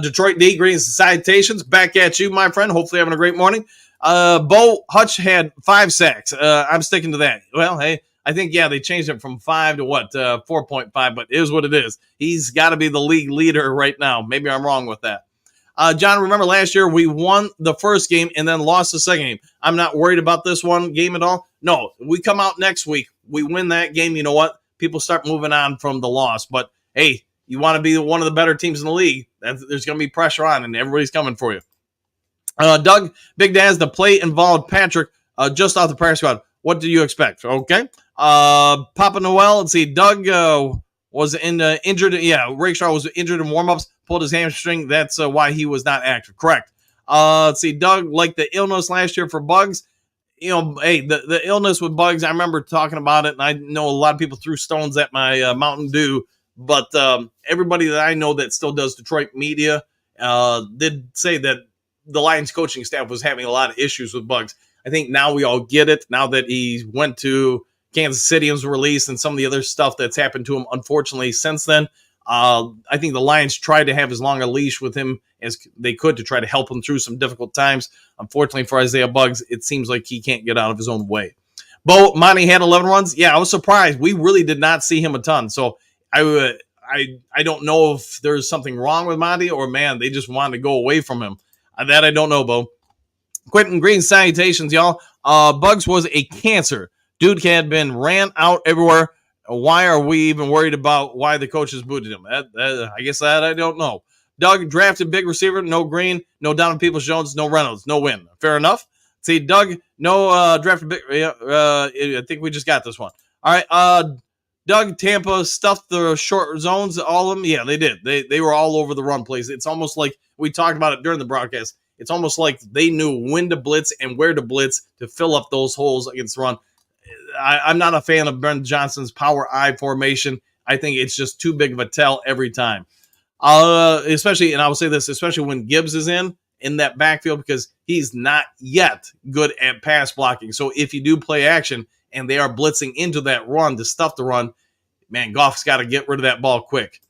Detroit D, greetings and salutations. Back at you, my friend. Hopefully having a great morning. Bo Hutch had 5 sacks. I'm sticking to that. Well, hey, I think, they changed it from 5 to 4.5, but it is what it is. He's got to be the league leader right now. Maybe I'm wrong with that. John, remember last year we won the first game and then lost the second game. I'm not worried about this one game at all. No, we come out next week. We win that game. You know what? People start moving on from the loss. But, hey, you want to be one of the better teams in the league. There's going to be pressure on, and everybody's coming for you. Doug, Big Daz, the play involved Patrick just off the practice squad. What do you expect? Okay. Papa Noel, let's see. Doug was injured. Yeah, Rakestraw was injured in warmups, pulled his hamstring. That's why he was not active. Correct. Let's see. Doug, like the illness last year for Bugs. Hey, the illness with Bugs, I remember talking about it, and I know a lot of people threw stones at my Mountain Dew, but everybody that I know that still does Detroit media did say that the Lions coaching staff was having a lot of issues with Bugs. I think now we all get it, now that he went to Kansas City and was released and some of the other stuff that's happened to him, unfortunately, since then. I think the Lions tried to have as long a leash with him as they could to try to help him through some difficult times. Unfortunately for Isaiah Bugs, it seems like he can't get out of his own way. Bo, Monty had 11 runs. Yeah, I was surprised. We really did not see him a ton. So I don't know if there's something wrong with Monty or, man, they just wanted to go away from him. That I don't know, Bo. Quentin Green, salutations, y'all. Bugs was a cancer. Dude had been ran out everywhere. Why are we even worried about why the coaches booted him? I guess that I don't know. Doug drafted big receiver, no Green, no Donovan Peoples-Jones, no Reynolds, no win. Fair enough. See, Doug, no drafted big. I think we just got this one. All right. Doug, Tampa stuffed the short zones, all of them. Yeah, they did. They were all over the run plays. It's almost like we talked about it during the broadcast. It's almost like they knew when to blitz and where to blitz to fill up those holes against the run. I'm not a fan of Ben Johnson's power I formation. I think it's just too big of a tell every time. Especially, and I will say this, especially when Gibbs is in that backfield, because he's not yet good at pass blocking. So if you do play action and they are blitzing into that run to stuff the run, man, Goff's got to get rid of that ball quick.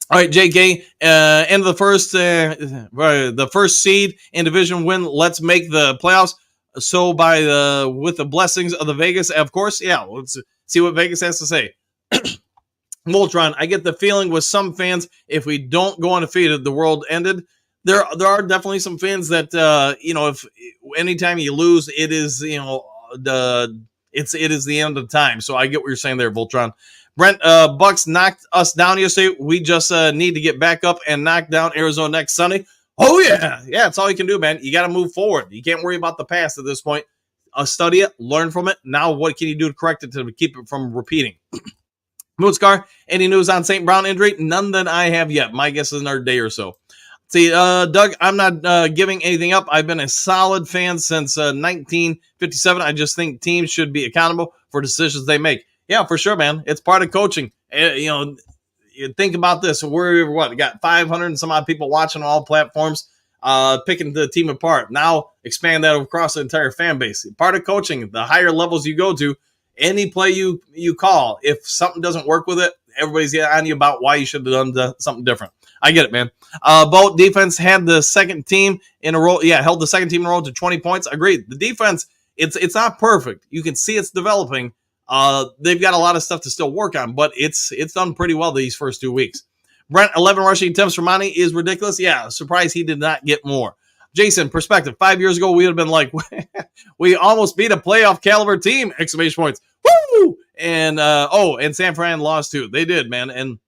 All right, JK, end of the first seed in division win. Let's make the playoffs. So with the blessings of the Vegas, of course, yeah, let's see what Vegas has to say. Voltron, I get the feeling with some fans, if we don't go undefeated, the world ended. There are definitely some fans that if anytime you lose, it is it is the end of time. So I get what you're saying there, Voltron. Brent, Bucks knocked us down yesterday. We just need to get back up and knock down Arizona next Sunday. Oh, yeah. Yeah, that's all you can do, man. You got to move forward. You can't worry about the past at this point. Study it, learn from it. Now what can you do to correct it to keep it from repeating? Moodscar, any news on St. Brown injury? None that I have yet. My guess is another day or so. See, Doug, I'm not giving anything up. I've been a solid fan since 1957. I just think teams should be accountable for decisions they make. Yeah, for sure, man. It's part of coaching. You think about this. We got 500 and some odd people watching on all platforms, picking the team apart. Now expand that across the entire fan base. Part of coaching, the higher levels you go to, any play you call, if something doesn't work with it, everybody's on you about why you should have done something different. I get it, man. Both defense had the second team in a row. Yeah, held the second team in a row to 20 points. Agreed. The defense, it's not perfect. You can see it's developing. They've got a lot of stuff to still work on, but it's done pretty well these first 2 weeks. Brent, 11 rushing attempts for Monty is ridiculous. Yeah, surprised he did not get more. Jason, perspective. 5 years ago, we would have been like, we almost beat a playoff caliber team! Exclamation points. Woo! And and San Fran lost too. They did, man. And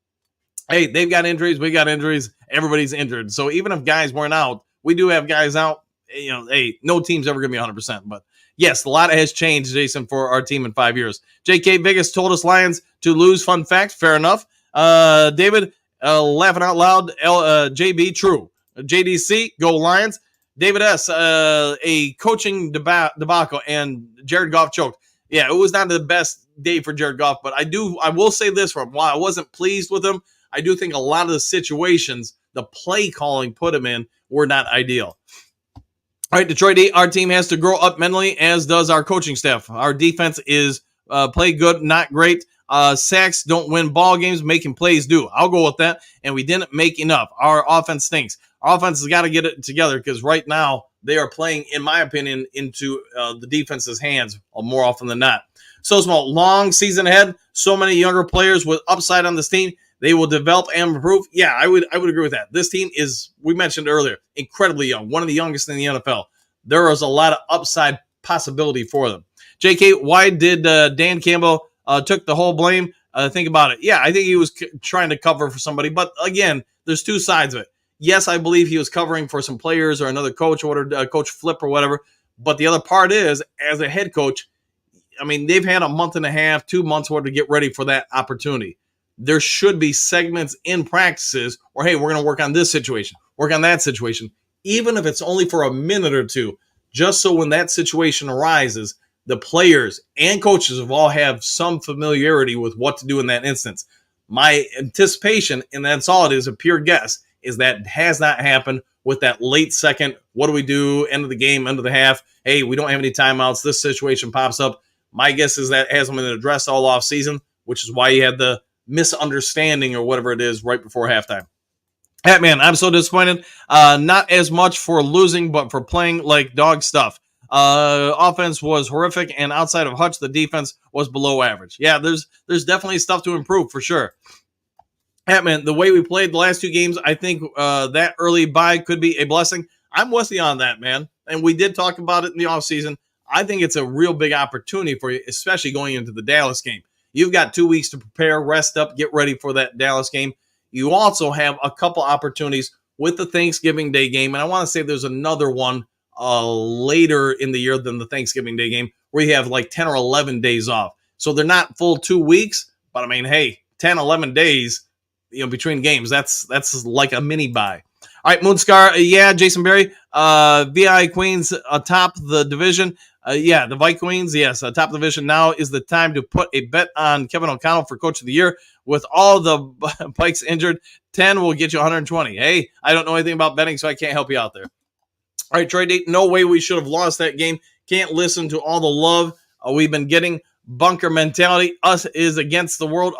hey, they've got injuries. We got injuries. Everybody's injured. So even if guys weren't out, we do have guys out. Hey, no team's ever going to be 100%. But yes, a lot has changed, Jason, for our team in 5 years. JK Vegas told us Lions to lose. Fun fact. Fair enough. David, laughing out loud. JB, true. JDC, go Lions. David S, a coaching debacle, and Jared Goff choked. Yeah, it was not the best day for Jared Goff, but I will say this for him. While I wasn't pleased with him, I do think a lot of the situations the play calling put him in were not ideal. All right, Detroit, our team has to grow up mentally, as does our coaching staff. Our defense is play good, not great. Sacks don't win ball games, making plays do. I'll go with that, and we didn't make enough. Our offense stinks. Our offense has got to get it together because right now they are playing, in my opinion, into the defense's hands more often than not. So small, long season ahead. So many younger players with upside on this team. They will develop and improve. Yeah, I would agree with that. This team is, we mentioned earlier, incredibly young. One of the youngest in the NFL. There is a lot of upside possibility for them. JK, why did Dan Campbell took the whole blame? Think about it. Yeah, I think he was trying to cover for somebody. But again, there's two sides of it. Yes, I believe he was covering for some players or another coach or Coach Flip or whatever. But the other part is, as a head coach, I mean, they've had a month and a half, 2 months to get ready for that opportunity. There should be segments in practices, or hey, we're going to work on this situation, work on that situation, even if it's only for a minute or two, just so when that situation arises, the players and coaches will all have some familiarity with what to do in that instance. My anticipation, and that's all it is, a pure guess, is that has not happened with that late second, what do we do, end of the game, end of the half, hey, we don't have any timeouts, this situation pops up. My guess is that hasn't been addressed all off season, which is why you had the misunderstanding or whatever it is right before halftime. Man, I'm so disappointed. Not as much for losing, but for playing like dog stuff. Offense was horrific, and outside of Hutch, the defense was below average. Yeah, there's definitely stuff to improve for sure. Man, the way we played the last two games, I think that early bye could be a blessing. I'm with you on that, man. And we did talk about it in the offseason. I think it's a real big opportunity for you, especially going into the Dallas game. You've got 2 weeks to prepare, rest up, get ready for that Dallas game. You also have a couple opportunities with the Thanksgiving Day game, and I want to say there's another one later in the year than the Thanksgiving Day game where you have like 10 or 11 days off. So they're not full 2 weeks, but I mean, hey, 10, 11 days, between games, that's like a mini bye. All right, Moonscar, yeah, Jason Berry, VI Queens atop the division. Yeah, the Vikings, yes, top of the division. Now is the time to put a bet on Kevin O'Connell for Coach of the Year. With all the Pikes injured, 10 will get you 120. Hey, I don't know anything about betting, so I can't help you out there. All right, Troy Date, no way we should have lost that game. Can't listen to all the love we've been getting. Bunker mentality, us against the world.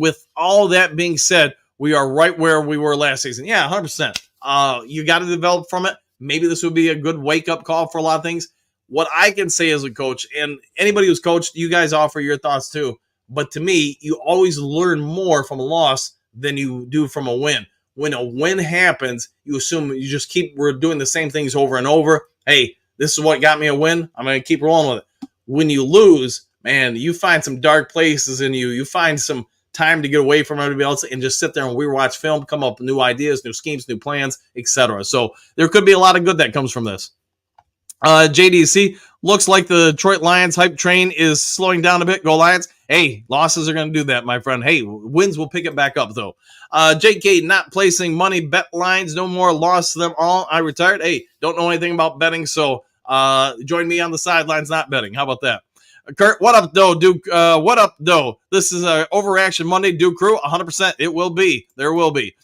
With all that being said, we are right where we were last season. Yeah, 100%. You got to develop from it. Maybe this would be a good wake-up call for a lot of things. What I can say as a coach, and anybody who's coached, you guys offer your thoughts too. But to me, you always learn more from a loss than you do from a win. When a win happens, you assume you just we're doing the same things over and over. Hey, this is what got me a win. I'm going to keep rolling with it. When you lose, man, you find some dark places in you. You find some time to get away from everybody else and just sit there and watch film, come up with new ideas, new schemes, new plans, etc. So there could be a lot of good that comes from this. JDC, looks like the Detroit Lions hype train is slowing down a bit. Go Lions. Hey, losses are going to do that, my friend. Hey, wins will pick it back up, though. JK, not placing money, bet lines, no more, lost them all. I retired. Hey, don't know anything about betting, so join me on the sidelines not betting. How about that? Kurt, what up, though, Duke? What up, though? This is a Overreaction Monday, Duke Crew. 100%. It will be. There will be.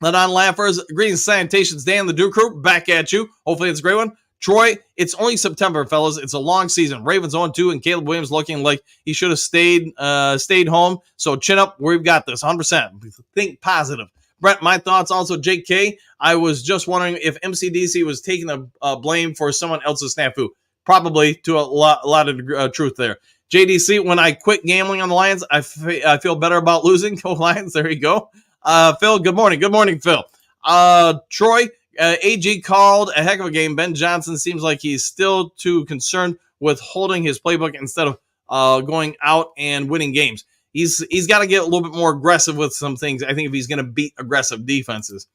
The non-laughers, greetings, salutations, Dan, the Duke Crew, back at you. Hopefully it's a great one. Troy, it's only September, fellas. It's a long season. Ravens 0-2, and Caleb Williams looking like he should have stayed home. So chin up. We've got this 100%. Think positive. Brent, my thoughts also. JK, I was just wondering if MCDC was taking the blame for someone else's snafu. Probably, to a lot of truth there. JDC, when I quit gambling on the Lions, I feel better about losing. Go Lions. There you go. Phil, good morning. Good morning, Phil. Troy, AG called a heck of a game. Ben Johnson seems like he's still too concerned with holding his playbook instead of going out and winning games. He's got to get a little bit more aggressive with some things, I think, if he's going to beat aggressive defenses.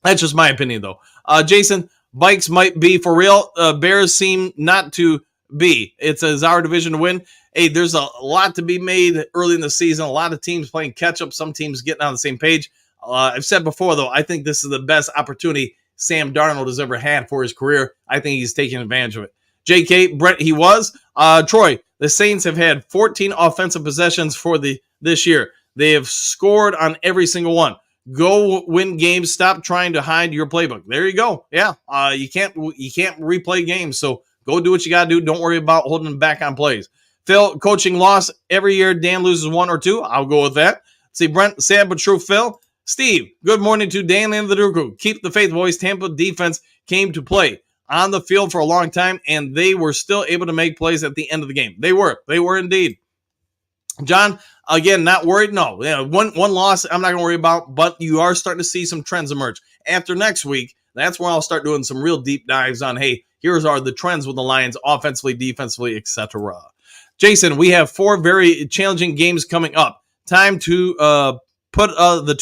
That's just my opinion, though. Jason, Bikes might be for real. Bears seem not to be. It's our division to win. Hey, there's a lot to be made early in the season. A lot of teams playing catch-up. Some teams getting on the same page. I've said before, though, I think this is the best opportunity Sam Darnold has ever had for his career. I think he's taking advantage of it. JK, Brent, he was. Troy, the Saints have had 14 offensive possessions for this year. They have scored on every single one. Go win games. Stop trying to hide your playbook. There you go. Yeah, you can't replay games, so go do what you got to do. Don't worry about holding them back on plays. Phil, coaching loss every year. Dan loses 1 or 2. I'll go with that. See, Brent, sad but true. Phil, Steve, good morning to Dan and the Drew Crew. Keep the faith, boys. Tampa defense came to play on the field for a long time, and they were still able to make plays at the end of the game. They were indeed. John, again, not worried. No, one loss I'm not going to worry about, but you are starting to see some trends emerge. After next week, that's where I'll start doing some real deep dives on, hey, here's the trends with the Lions offensively, defensively, etc. Jason, we have 4 very challenging games coming up. Time to put the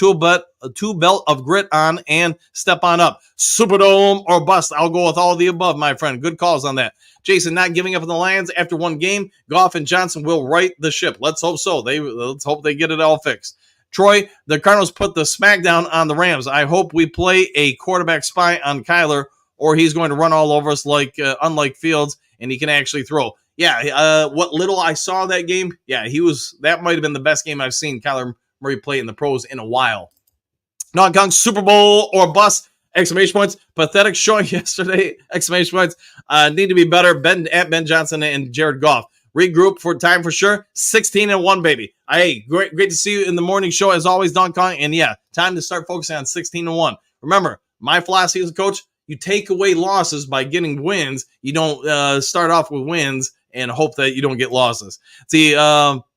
tool belt of grit on and step on up. Superdome or bust. I'll go with all of the above, my friend. Good calls on that. Jason, not giving up on the Lions after one game. Goff and Johnson will right the ship. Let's hope so. Let's hope they get it all fixed. Troy, the Cardinals put the smackdown on the Rams. I hope we play a quarterback spy on Kyler, or he's going to run all over us unlike Fields, and he can actually throw. Yeah, what little I saw that game, yeah, that might have been the best game I've seen Kyler Murray play in the pros in a while. Non-con Super Bowl or bust, exclamation points. Pathetic showing yesterday, exclamation points. Need to be better. Ben Johnson and Jared Goff. Regroup for time for sure. 16-1, baby. Hey, great to see you in the morning show as always, Don Kong. And yeah, time to start focusing on 16-1. Remember, my philosophy as a coach, you take away losses by getting wins. You don't start off with wins and hope that you don't get losses. See,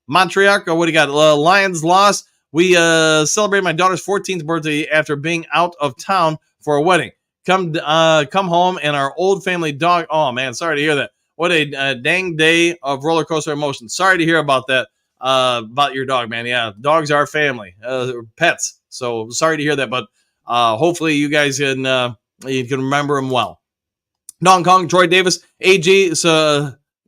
Montreal, what do you got? Lions lost. We celebrated my daughter's 14th birthday after being out of town for a wedding. Come home and our old family dog. Oh man, sorry to hear that. What a dang day of roller coaster emotions. Sorry to hear about that. About your dog, man. Yeah, dogs are family, pets. So sorry to hear that, but hopefully you guys can remember them well. Hong Kong, Troy Davis, AG.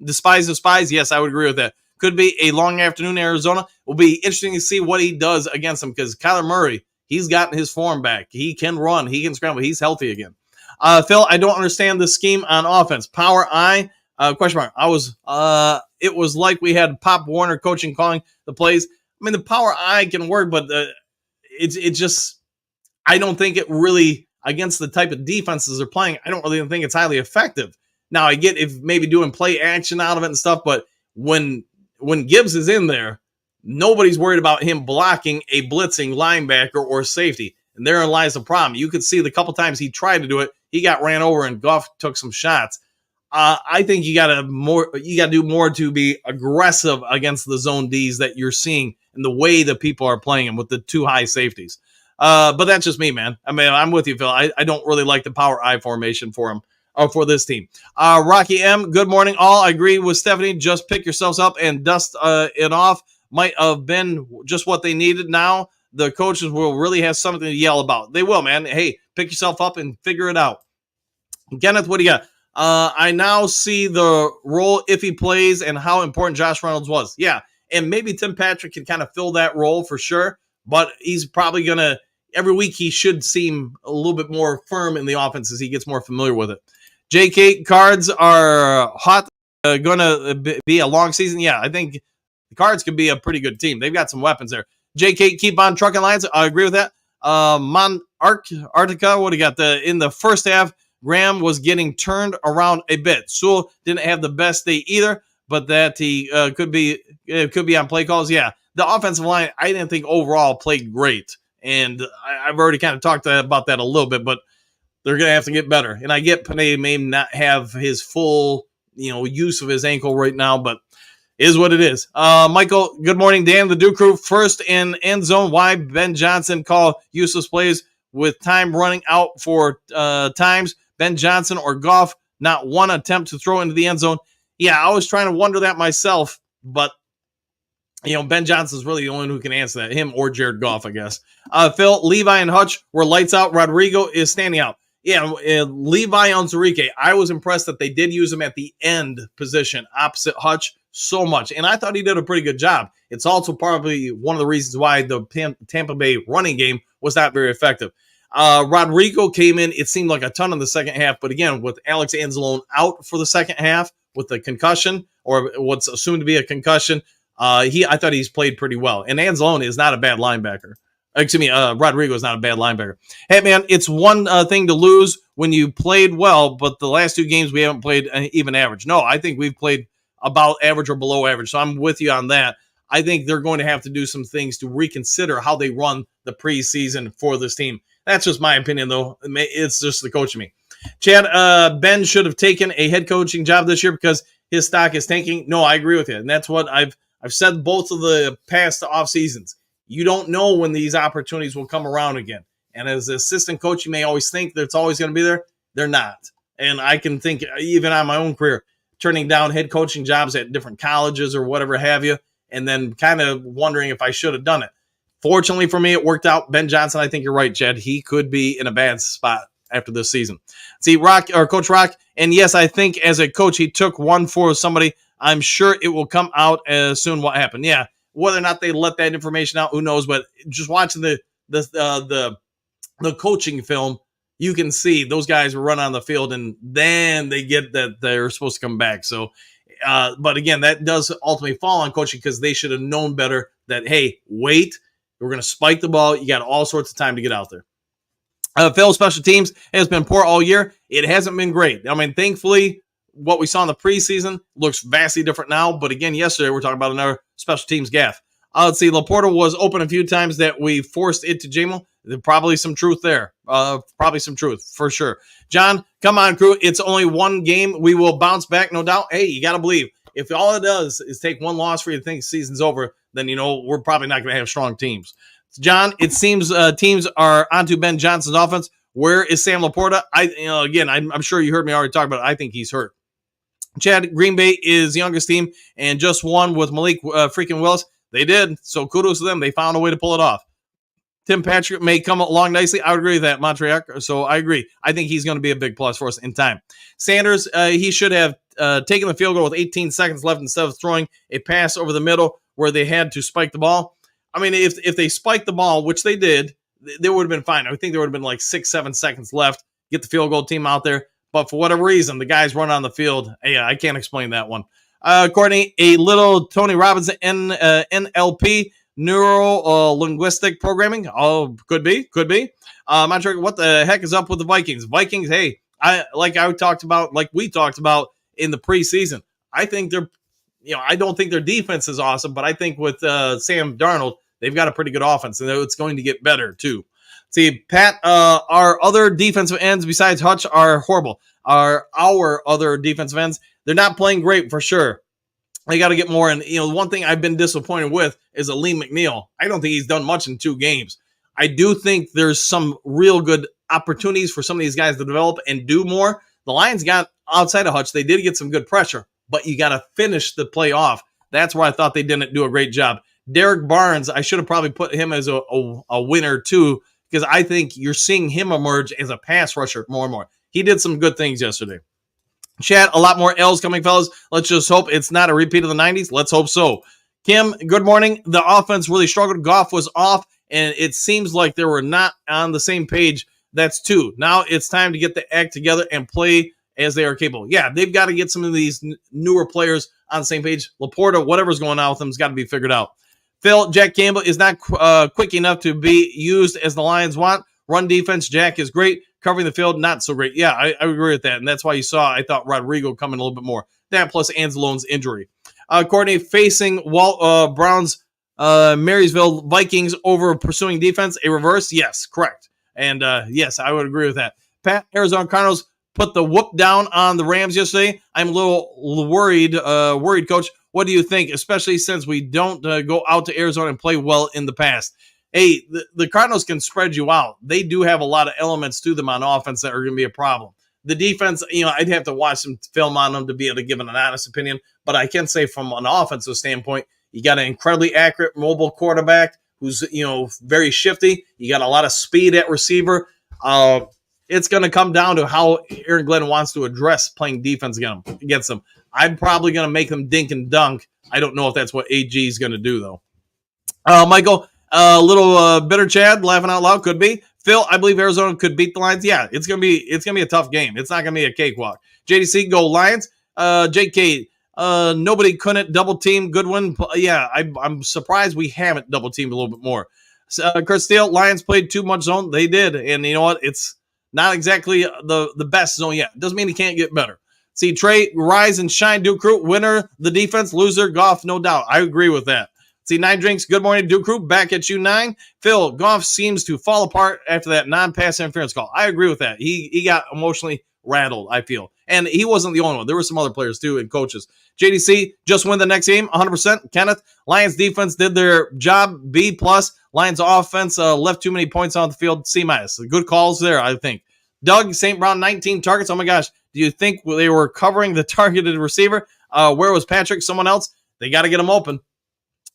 Despise. Yes, I would agree with that. Could be a long afternoon in Arizona. Will be interesting to see what he does against them because Kyler Murray, he's gotten his form back. He can run. He can scramble. He's healthy again. Phil, I don't understand the scheme on offense. Power I, question mark. It was like we had Pop Warner coaching, calling the plays. I mean, the power I can work, but it's just, I don't think it really, against the type of defenses they're playing, I don't really think it's highly effective. Now, I get if maybe doing play action out of it and stuff, but when Gibbs is in there, nobody's worried about him blocking a blitzing linebacker or safety. And therein lies the problem. You could see the couple times he tried to do it, he got ran over and Goff took some shots. I think you got to do more to be aggressive against the zone Ds that you're seeing and the way that people are playing them with the 2 high safeties. But that's just me, man. I mean, I'm with you, Phil. I don't really like the power I formation for him. For this team. Rocky M, good morning, all. I agree with Stephanie. Just pick yourselves up and dust it off. Might have been just what they needed. Now the coaches will really have something to yell about. They will, man. Hey, pick yourself up and figure it out. Kenneth, what do you got? I now see the role if he plays and how important Josh Reynolds was. Yeah, and maybe Tim Patrick can kind of fill that role for sure, but he's probably going to, every week he should seem a little bit more firm in the offense as he gets more familiar with it. JK, Cards are hot. Going to be a long season. Yeah, I think the Cards could be a pretty good team. They've got some weapons there. JK, keep on trucking lines. I agree with that. Arctica, what do you got? In the first half, Graham was getting turned around a bit. Sewell didn't have the best day either, but that he could be on play calls. Yeah, the offensive line, I didn't think overall played great. And I've already kind of talked about that a little bit, but they're going to have to get better. And I get Panay may not have his full, use of his ankle right now, but is what it is. Michael, good morning, Dan, the Duke Crew. First in end zone, why Ben Johnson call useless plays with time running out for times? Ben Johnson or Goff, not one attempt to throw into the end zone. Yeah, I was trying to wonder that myself, but Ben Johnson's really the only one who can answer that, him or Jared Goff, I guess. Phil, Levi and Hutch were lights out. Rodrigo is standing out. Yeah, Levi on Zurike, I was impressed that they did use him at the end position opposite Hutch so much, and I thought he did a pretty good job. It's also probably one of the reasons why the Tampa Bay running game was not very effective. Rodrigo came in, it seemed like a ton in the second half, but again, with Alex Anzalone out for the second half with the concussion, or what's assumed to be a concussion, I thought he's played pretty well. And Anzalone is not a bad linebacker. Excuse me, Rodrigo is not a bad linebacker. Hey, man, it's one thing to lose when you played well, but the last two games we haven't played even average. No, I think we've played about average or below average, so I'm with you on that. I think they're going to have to do some things to reconsider how they run the preseason for this team. That's just my opinion, though. It's just the coach of me. Chad, Ben should have taken a head coaching job this year because his stock is tanking. No, I agree with you, and that's what I've said both of the past off seasons. You don't know when these opportunities will come around again. And as an assistant coach, you may always think that it's always going to be there. They're not. And I can think, even on my own career, turning down head coaching jobs at different colleges or whatever have you, and then kind of wondering if I should have done it. Fortunately for me, it worked out. Ben Johnson, I think you're right, Jed. He could be in a bad spot after this season. See, Coach Rock, and yes, I think as a coach, he took one for somebody. I'm sure it will come out as soon what happened. Yeah, whether or not they let that information out, who knows? But just watching the coaching film, you can see those guys run on the field, and then they get that they're supposed to come back. So, but again, that does ultimately fall on coaching because they should have known better that, hey, wait, we're going to spike the ball. You got all sorts of time to get out there. Phil, special teams has been poor all year. It hasn't been great. I mean, thankfully, what we saw in the preseason looks vastly different now. But again, yesterday we're talking about another special teams gaffe. Let's see, Laporta was open a few times that we forced it to Jamal. There's probably some truth there. Probably some truth for sure. John, come on, crew. It's only one game. We will bounce back, no doubt. Hey, you got to believe. If all it does is take one loss for you to think the season's over, then, we're probably not going to have strong teams. John, it seems teams are onto Ben Johnson's offense. Where is Sam Laporta? I'm sure you heard me already talk about it. I think he's hurt. Chad, Green Bay is the youngest team and just won with Malik freaking Willis. They did, so kudos to them. They found a way to pull it off. Tim Patrick may come along nicely. I would agree with that, Montreal. So I agree. I think he's going to be a big plus for us in time. Sanders, he should have taken the field goal with 18 seconds left instead of throwing a pass over the middle where they had to spike the ball. I mean, if they spiked the ball, which they did, they would have been fine. I think there would have been like 6-7 seconds left. Get the field goal team out there. But for whatever reason, the guys run on the field. Yeah, I can't explain that one. Courtney, a little Tony Robbins NLP, neuro-linguistic programming. Oh, could be. I'm not sure what the heck is up with the Vikings. Vikings, hey, we talked about in the preseason. I think they're, I don't think their defense is awesome, but I think with Sam Darnold, they've got a pretty good offense, and it's going to get better too. See, Pat, our other defensive ends besides Hutch are horrible. Our other defensive ends, they're not playing great for sure. They got to get more. And, one thing I've been disappointed with is Lee McNeil. I don't think he's done much in 2 games. I do think there's some real good opportunities for some of these guys to develop and do more. The Lions got outside of Hutch. They did get some good pressure, but you got to finish the play off. That's where I thought they didn't do a great job. Derek Barnes, I should have probably put him as a winner too, because I think you're seeing him emerge as a pass rusher more and more. He did some good things yesterday. Chad, a lot more L's coming, fellas. Let's just hope it's not a repeat of the 90s. Let's hope so. Kim, good morning. The offense really struggled. Goff was off, and it seems like they were not on the same page. That's 2. Now it's time to get the act together and play as they are capable. Yeah, they've got to get some of these newer players on the same page. Laporta, whatever's going on with them, has got to be figured out. Phil, Jack Campbell is not quick enough to be used as the Lions want. Run defense, Jack is great. Covering the field, not so great. Yeah, I agree with that. And that's why you saw, I thought, Rodrigo come in a little bit more. That plus Anzalone's injury. Courtney facing Browns, Marysville Vikings over pursuing defense. A reverse? Yes, correct. And yes, I would agree with that. Pat, Arizona Cardinals put the whoop down on the Rams yesterday. I'm a little worried, Coach. What do you think, especially since we don't go out to Arizona and play well in the past? Hey, the Cardinals can spread you out. They do have a lot of elements to them on offense that are going to be a problem. The defense, I'd have to watch some film on them to be able to give an honest opinion, but I can say from an offensive standpoint, you got an incredibly accurate mobile quarterback who's, very shifty. You got a lot of speed at receiver. It's going to come down to how Aaron Glenn wants to address playing defense against them. I'm probably going to make them dink and dunk. I don't know if that's what AG is going to do, though. Michael, a little bitter Chad, laughing out loud, could be. Phil, I believe Arizona could beat the Lions. Yeah, it's gonna be a tough game. It's not gonna be a cakewalk. JDC, go Lions. JK, nobody couldn't double team Goodwin. Yeah, I'm surprised we haven't double teamed a little bit more. Chris Steele, Lions played too much zone. They did, and you know what? It's not exactly the best zone yet. Doesn't mean he can't get better. See, Trey, rise and shine, Duke Crew. Winner, the defense. Loser, Goff, no doubt. I agree with that. See, 9 Drinks, good morning, Duke Crew. Back at you, 9. Phil, Goff seems to fall apart after that non-pass interference call. I agree with that. He got emotionally rattled, I feel. And he wasn't the only one. There were some other players, too, and coaches. JDC, just win the next game, 100%. Kenneth, Lions defense did their job, B+. Lions offense left too many points on the field, C-. Good calls there, I think. Doug, St. Brown, 19 targets. Oh, my gosh. Do you think they were covering the targeted receiver? Where was Patrick? Someone else? They got to get him open.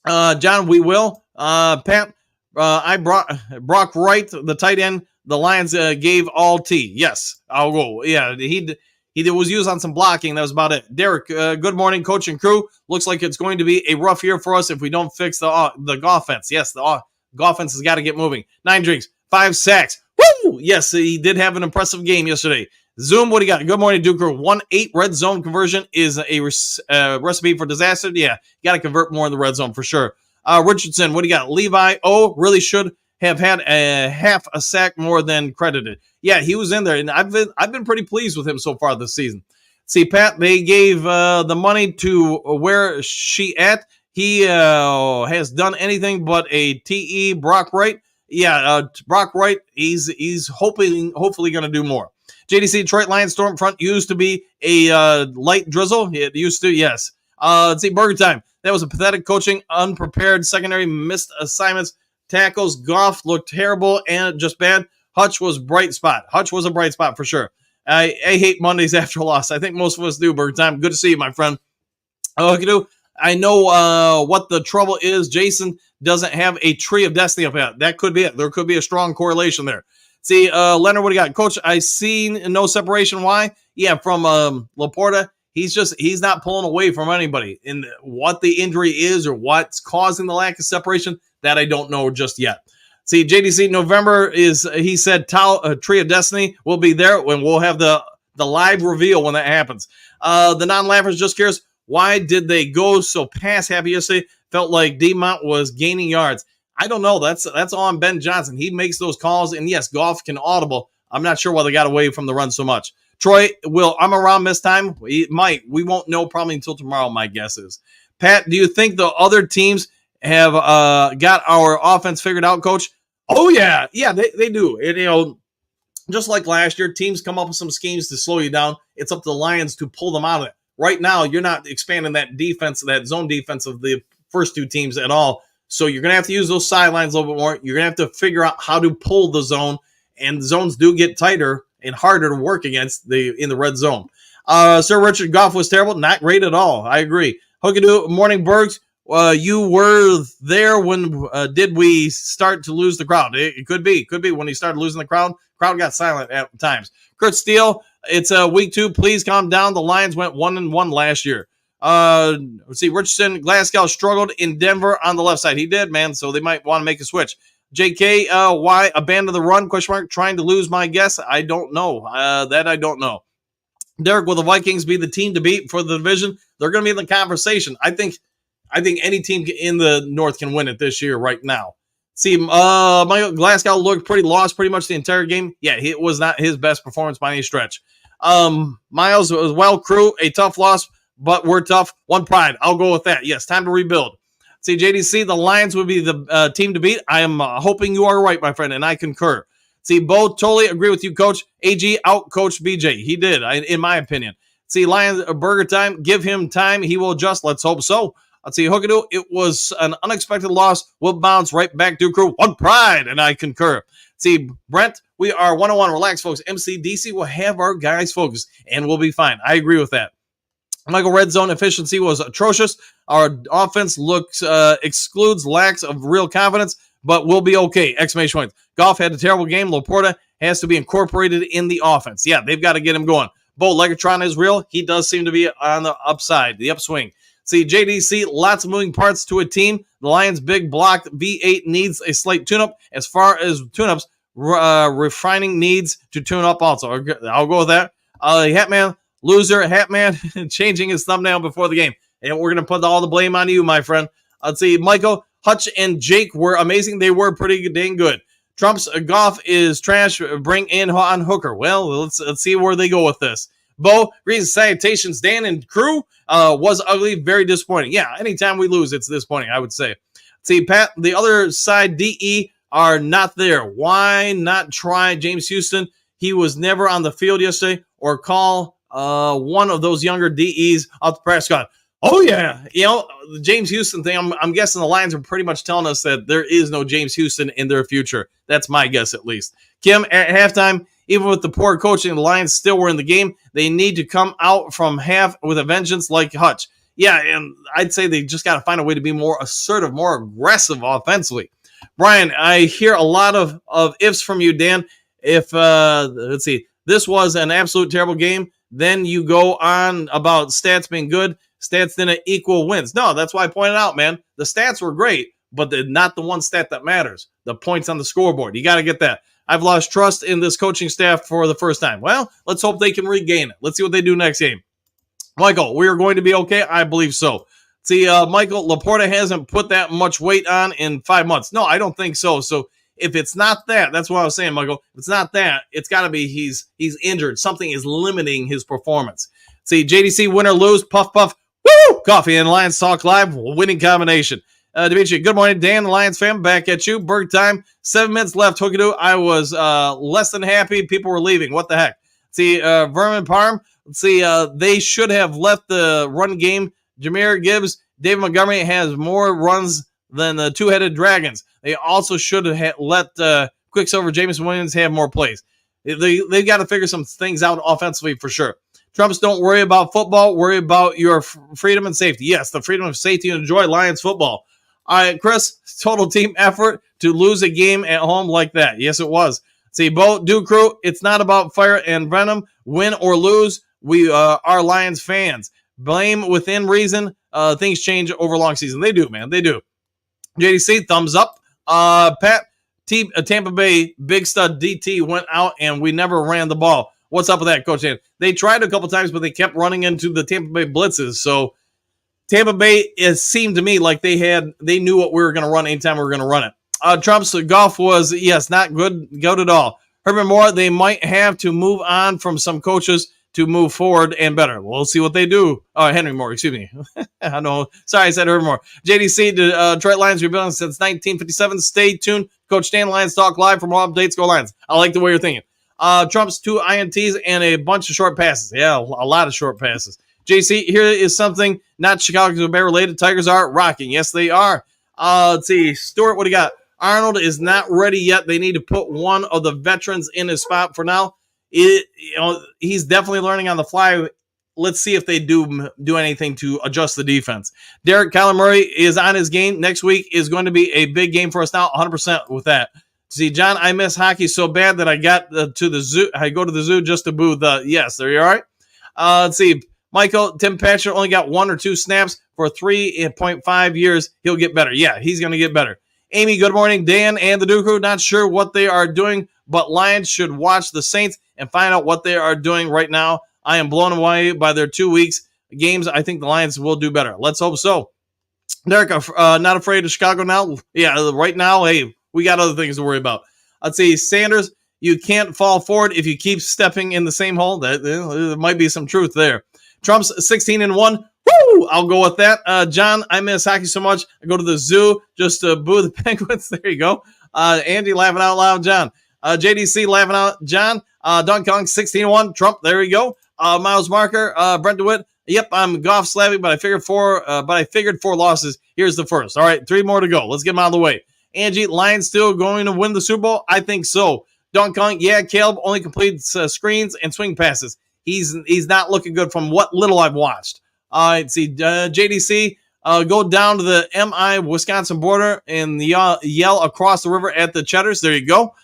John, we will. Pat, Brock Wright, the tight end, the Lions gave all T. Yes, I'll go. Yeah, he was used on some blocking. That was about it. Derek, good morning, coach and crew. Looks like it's going to be a rough year for us if we don't fix the offense. Yes, the offense has got to get moving. 9 Drinks, 5 sacks. Woo! Yes, he did have an impressive game yesterday. Zoom, what do you got? Good morning, Duke. 1-8 red zone conversion is a recipe for disaster. Yeah, you got to convert more in the red zone for sure. Richardson, what do you got? Levi, really should have had a half a sack more than credited. Yeah, he was in there, and I've been pretty pleased with him so far this season. See, Pat, they gave the money to where she at. He has done anything but a TE. Brock Wright. Yeah, Brock Wright, he's hopefully going to do more. JDC, Detroit Lions Stormfront used to be a light drizzle. It used to, yes. Let's see, Burger Time. That was a pathetic coaching, unprepared secondary, missed assignments, tackles. Goff looked terrible and just bad. Hutch was bright spot. Hutch was a bright spot for sure. I hate Mondays after a loss. I think most of us do, Burger Time. Good to see you, my friend. I know what the trouble is. Jason doesn't have a tree of destiny up yet. That could be it. There could be a strong correlation there. See, Leonard, what do you got? Coach, I seen no separation. Why? Yeah, from Laporta, he's not pulling away from anybody. And what the injury is or what's causing the lack of separation, that I don't know just yet. See, JDC, November is, he said, Tree of Destiny will be there when we'll have the live reveal when that happens. The non-laughers, just curious, why did they go so pass happy yesterday? Felt like D-Mont was gaining yards. I don't know. That's all on Ben Johnson. He makes those calls, and yes, Goff can audible. I'm not sure why they got away from the run so much. Troy, I'm around this time. We won't know probably until tomorrow, my guess is. Pat, do you think the other teams have got our offense figured out, Coach? Oh, yeah. Yeah, they do. And, just like last year, teams come up with some schemes to slow you down. It's up to the Lions to pull them out of it. Right now, you're not expanding that defense, that zone defense of the first two teams at all. So you're going to have to use those sidelines a little bit more. You're going to have to figure out how to pull the zone, and zones do get tighter and harder to work against in the red zone. Sir Richard, Goff was terrible. Not great at all. I agree. Hookadoo, morning, Bergs. You were there when did we start to lose the crowd? It could be when he started losing the crowd. Crowd got silent at times. Kurt Steele, it's week 2. Please calm down. The Lions went 1-1 last year. Let's see. Richardson, Glasgow struggled in Denver on the left side. He did, man. So they might want to make a switch. JK, why abandon the run? ? Trying to lose my guess. I don't know. That I don't know. Derek, will the Vikings be the team to beat for the division? They're going to be in the conversation. I think any team in the North can win it this year right now. See, Michael Glasgow looked pretty lost pretty much the entire game. Yeah, it was not his best performance by any stretch. Miles was well, crew, a tough loss, but we're tough. One pride. I'll go with that. Yes, time to rebuild. See, JDC, the Lions would be the team to beat. I am hoping you are right, my friend, and I concur. See, Bo, totally agree with you, Coach. AG out-coached BJ. He did, in my opinion. See, Lions, burger time. Give him time. He will adjust. Let's hope so. Let's see, Hookadoo, it was an unexpected loss. We'll bounce right back to crew. One pride, and I concur. See, Brent, we are 101. Relax, folks. MCDC will have our guys focused, and we'll be fine. I agree with that. Michael, red zone efficiency was atrocious. Our offense excludes lacks of real confidence, but we'll be okay. Exclamation point. Goff had a terrible game. Laporta has to be incorporated in the offense. Yeah, they've got to get him going. Bo, Legatron is real. He does seem to be on the upside, the upswing. See, JDC, lots of moving parts to a team. The Lions' big blocked V8 needs a slight tune-up. As far as tune-ups, refining needs to tune up also. I'll go with that. Hatman, loser, Hatman, changing his thumbnail before the game. And we're going to put all the blame on you, my friend. Let's see, Michael, Hutch, and Jake were amazing. They were pretty dang good. Trump's Goff is trash. Bring in on Hooker. Well, let's see where they go with this. Bo, greetings, salutations, Dan and crew. Was ugly, very disappointing. Yeah, anytime we lose, it's disappointing, I would say. See, Pat, the other side, DE, are not there. Why not try James Houston? He was never on the field yesterday, or call one of those younger DEs up to Prescott. Oh, yeah. You know, the James Houston thing, I'm guessing the Lions are pretty much telling us that there is no James Houston in their future. That's my guess, at least. Kim, at halftime, even with the poor coaching, the Lions still were in the game. They need to come out from half with a vengeance like Hutch. Yeah, and I'd say they just got to find a way to be more assertive, more aggressive offensively. Brian, I hear a lot of ifs from you, Dan. If, let's see, this was an absolute terrible game, then you go on about stats being good. Stats didn't equal wins. No, that's why I pointed out, man. The stats were great, but they're not the one stat that matters. The points on the scoreboard. You got to get that. I've lost trust in this coaching staff for the first time. Well, let's hope they can regain it. Let's see what they do next game. Michael, we are going to be okay? I believe so. See, Michael, Laporta hasn't put that much weight on in 5 months. No, I don't think so. So if it's not that, that's what I was saying, Michael. If it's not that, it's got to be he's injured. Something is limiting his performance. See, JDC, win or lose, puff, puff. Woo! Coffee and Lions Talk Live, winning combination. Dimitri, good morning, Dan, the Lions fan, back at you. Berg time, 7 minutes left. Hookadoo, I was less than happy. People were leaving. What the heck? See, Vermin Parm, let's see, they should have left the run game. Jameer Gibbs, David Montgomery has more runs than the two-headed dragons. They also should have let Quicksilver, Jameson Williams have more plays. They've got to figure some things out offensively for sure. Trumps, don't worry about football. Worry about your freedom and safety. Yes, the freedom of safety and enjoy Lions football. All right, Chris, total team effort to lose a game at home like that. Yes, it was. See, Bo, do crew, it's not about fire and venom. Win or lose, we are Lions fans. Blame within reason. Things change over long season. They do, man. They do. JDC, thumbs up. Pat, Tampa Bay, big stud DT went out, and we never ran the ball. What's up with that, Coach Dan? They tried a couple times, but they kept running into the Tampa Bay blitzes. So Tampa Bay, it seemed to me like they knew what we were going to run anytime we were going to run it. Trump's golf was, yes, not good at all. Herman Moore, they might have to move on from some coaches to move forward and better. We'll see what they do. Henry Moore, excuse me. I know. Sorry, I said Herman Moore. JDC, Detroit Lions rebuilding since 1957. Stay tuned. Coach Dan, Lions Talk Live for more updates. Go Lions. I like the way you're thinking. Trump's 2 INTs and a bunch of short passes. Yeah, a lot of short passes. JC, here is something not Chicago Bear related. Tigers are rocking. Yes, they are. Let's see. Stuart, what do you got? Arnold is not ready yet. They need to put one of the veterans in his spot for now. He's definitely learning on the fly. Let's see if they do anything to adjust the defense. Derek Kyler Murray is on his game. Next week is going to be a big game for us now. 100% with that. See, John, I miss hockey so bad that I got to the zoo. I go to the zoo just to boo the. Yes, there you are. Let's see. Michael, Tim Patrick only got 1 or 2 snaps for 3.5 years. He'll get better. Yeah, he's going to get better. Amy, good morning. Dan and the Duke Crew, not sure what they are doing, but Lions should watch the Saints and find out what they are doing right now. I am blown away by their 2 weeks games. I think the Lions will do better. Let's hope so. Derek, not afraid of Chicago now? Yeah, right now, hey, We got other things to worry about. I'd say Sanders, you can't fall forward if you keep stepping in the same hole. There might be some truth there. Trump's 16-1. Woo! I'll go with that. John, I miss hockey so much. I go to the zoo just to boo the Penguins. There you go. Andy laughing out loud. John. JDC laughing out. John. Don Kong 16-1. Trump. There you go. Miles Marker. Brent DeWitt. Yep, I'm golf slapping, but I figured four losses. Here's the first. All right, 3 more to go. Let's get them out of the way. Angie, Lions still going to win the Super Bowl? I think so. Don Kong, yeah, Caleb only completes screens and swing passes. He's not looking good from what little I've watched. Let's see, JDC, go down to the MI Wisconsin border and yell across the river at the Cheddars. There you go.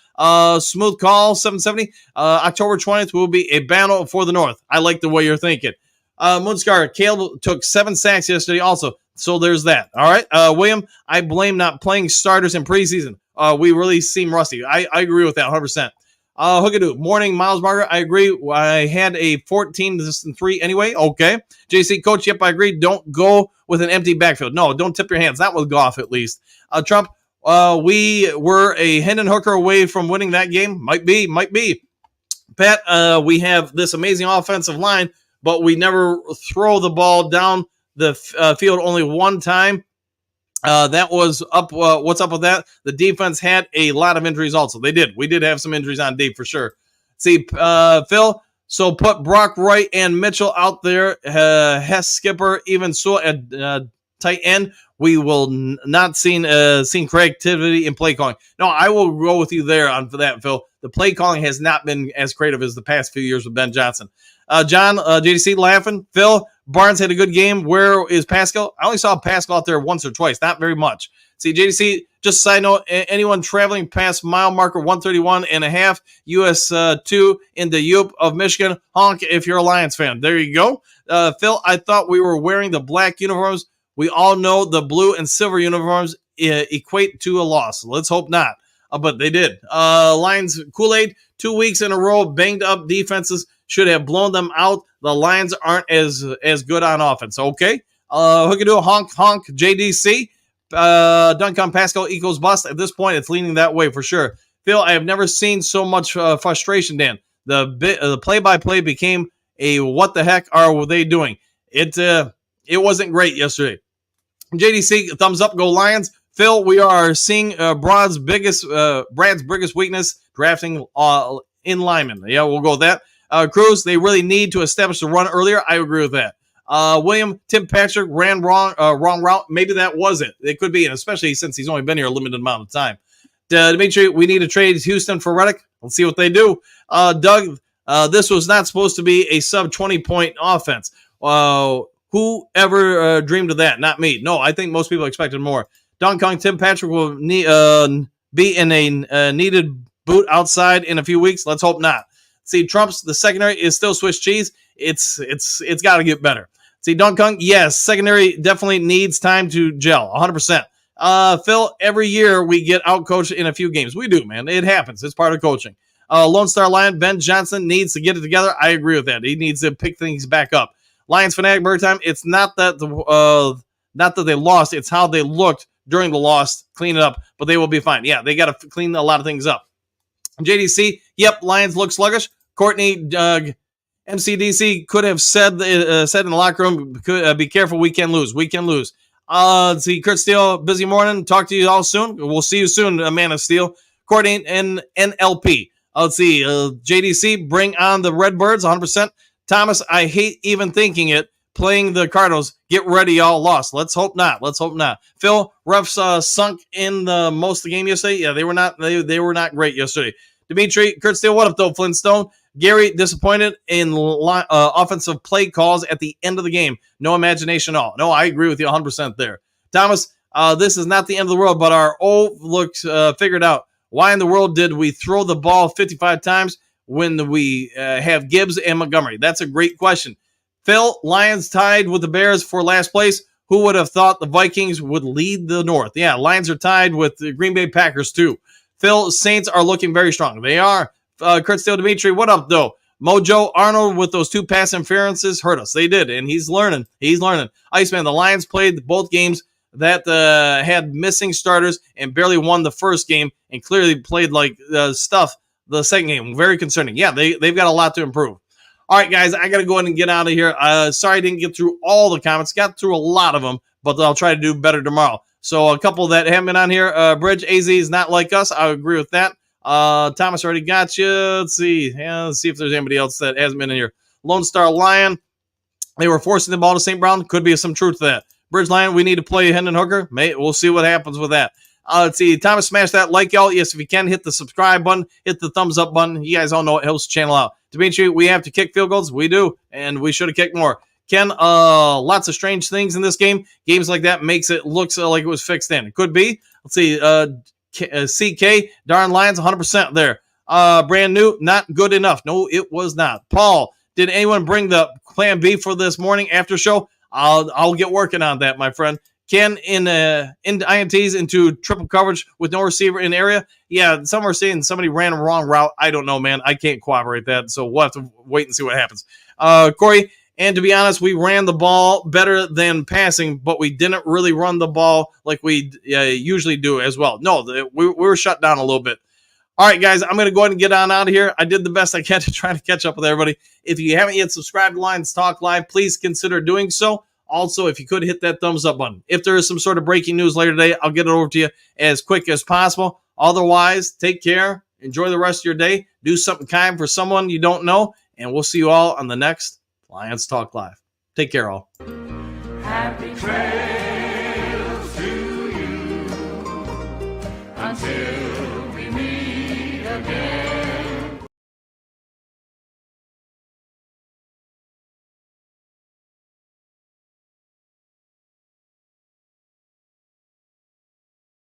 Smooth call, 770. October 20th will be a battle for the North. I like the way you're thinking. Moonscar, Caleb took 7 sacks yesterday also. So there's that. All right. William, I blame not playing starters in preseason. We really seem rusty. I agree with that 100%. Hookadoo, morning, Miles Margaret. I agree. I had a 14-3 anyway. Okay. JC, coach, yep, I agree. Don't go with an empty backfield. No, don't tip your hands. Not with Goff, at least. Trump, we were a Hendon Hooker away from winning that game. Might be. Pat, we have this amazing offensive line, but we never throw the ball down the field only one time. That was up. What's up with that? The defense had a lot of injuries also. They did. We did have some injuries on D for sure. See, Phil, so put Brock Wright and Mitchell out there. Hess skipper, even so at tight end. We will not seen creativity in play calling. No, I will go with you there for that, Phil. The play calling has not been as creative as the past few years with Ben Johnson. John, JDC laughing. Phil, Barnes had a good game. Where is Pascal? I only saw Pascal out there once or twice, not very much. See, JDC, just a side note, anyone traveling past mile marker 131.5, US 2 in the Yoop of Michigan, honk if you're a Lions fan. There you go. Phil, I thought we were wearing the black uniforms. We all know the blue and silver uniforms equate to a loss. Let's hope not. But they did. Lions Kool-Aid, 2 weeks in a row, banged up defenses should have blown them out. The Lions aren't as good on offense. Okay. Hookadoo, honk, JDC. Duncan Pascal equals bust. At this point, it's leaning that way for sure. Phil, I have never seen so much frustration, Dan. The play-by-play became a what the heck are they doing? It wasn't great yesterday. JDC, thumbs up, go Lions. Phil, we are seeing Brad's biggest weakness, drafting in linemen. Yeah, we'll go with that. Cruz, they really need to establish the run earlier. I agree with that. William, Tim Patrick ran wrong route. Maybe that was it. It could be, and especially since he's only been here a limited amount of time. Dimitri, we need to trade Houston for Reddick. Let's see what they do. Doug, this was not supposed to be a sub-20 point offense. Who ever dreamed of that? Not me. No, I think most people expected more. Don Kong, Tim Patrick will be in a needed boot outside in a few weeks. Let's hope not. See, Trump's the secondary is still Swiss cheese. It's got to get better. See, Don Kong, yes, secondary definitely needs time to gel, 100%. Phil, every year we get outcoached in a few games. We do, man. It happens. It's part of coaching. Lone Star Lion, Ben Johnson needs to get it together. I agree with that. He needs to pick things back up. Lions fanatic Bird Time, it's not that they lost, it's how they looked during the loss. Clean it up, but they will be fine. Yeah, they got to clean a lot of things up. JDC, yep, Lions look sluggish. Courtney, MCDC could have said in the locker room, be careful, we can lose. Let's see, Kurt Steele, busy morning. Talk to you all soon. We'll see you soon, Man of Steel. Courtney and NLP. Let's see, JDC, bring on the Redbirds, 100%. Thomas, I hate even thinking it. Playing the Cardinals. Get ready, y'all. Lost. Let's hope not. Phil, refs sunk in the most of the game yesterday. Yeah, they were not. They were not great yesterday. Dimitri, Kurt Steele, what up though? Flintstone. Gary, disappointed in offensive play calls at the end of the game. No imagination at all. No, I agree with you 100% there. Thomas, this is not the end of the world, but our O looks figured out. Why in the world did we throw the ball 55 times when we have Gibbs and Montgomery? That's a great question. Phil, Lions tied with the Bears for last place. Who would have thought the Vikings would lead the North? Yeah, Lions are tied with the Green Bay Packers too. Phil, Saints are looking very strong. They are. Kurt Steele, Dimitri, what up though? Mojo Arnold with those 2 pass interferences hurt us. They did, and he's learning. Iceman, the Lions played both games that had missing starters and barely won the first game and clearly played like stuff the second game. Very concerning. Yeah, they've got a lot to improve. All right, guys, I got to go ahead and get out of here. Sorry I didn't get through all the comments. Got through a lot of them, but I'll try to do better tomorrow. So a couple that haven't been on here. Bridge, AZ is not like us. I agree with that. Thomas already got you. Let's see. Yeah, let's see if there's anybody else that hasn't been in here. Lone Star Lion. They were forcing the ball to St. Brown. Could be some truth to that. Bridge Lion, we need to play Hendon Hooker. We'll see what happens with that. Let's see. Thomas, smash that like, y'all. Yes, if you can, hit the subscribe button. Hit the thumbs up button. You guys all know it helps the channel out. Dimitri, we have to kick field goals. We do, and we should have kicked more. Ken, lots of strange things in this game. Games like that makes it look like it was fixed in. It could be. Let's see. CK, Darn Lions, 100% there. Brand new, not good enough. No, it was not. Paul, did anyone bring the plan B for this morning after show? I'll get working on that, my friend. Ken, in INTs into triple coverage with no receiver in area. Yeah, some are saying somebody ran a wrong route. I don't know, man. I can't corroborate that, so we'll have to wait and see what happens. Corey, and to be honest, we ran the ball better than passing, but we didn't really run the ball like we usually do as well. No, we were shut down a little bit. All right, guys, I'm going to go ahead and get on out of here. I did the best I can to try to catch up with everybody. If you haven't yet subscribed to Lions Talk Live, please consider doing so. Also, if you could hit that thumbs up button. If there is some sort of breaking news later today, I'll get it over to you as quick as possible. Otherwise, take care. Enjoy the rest of your day. Do something kind for someone you don't know. And we'll see you all on the next Lions Talk Live. Take care, all. Happy trails to you until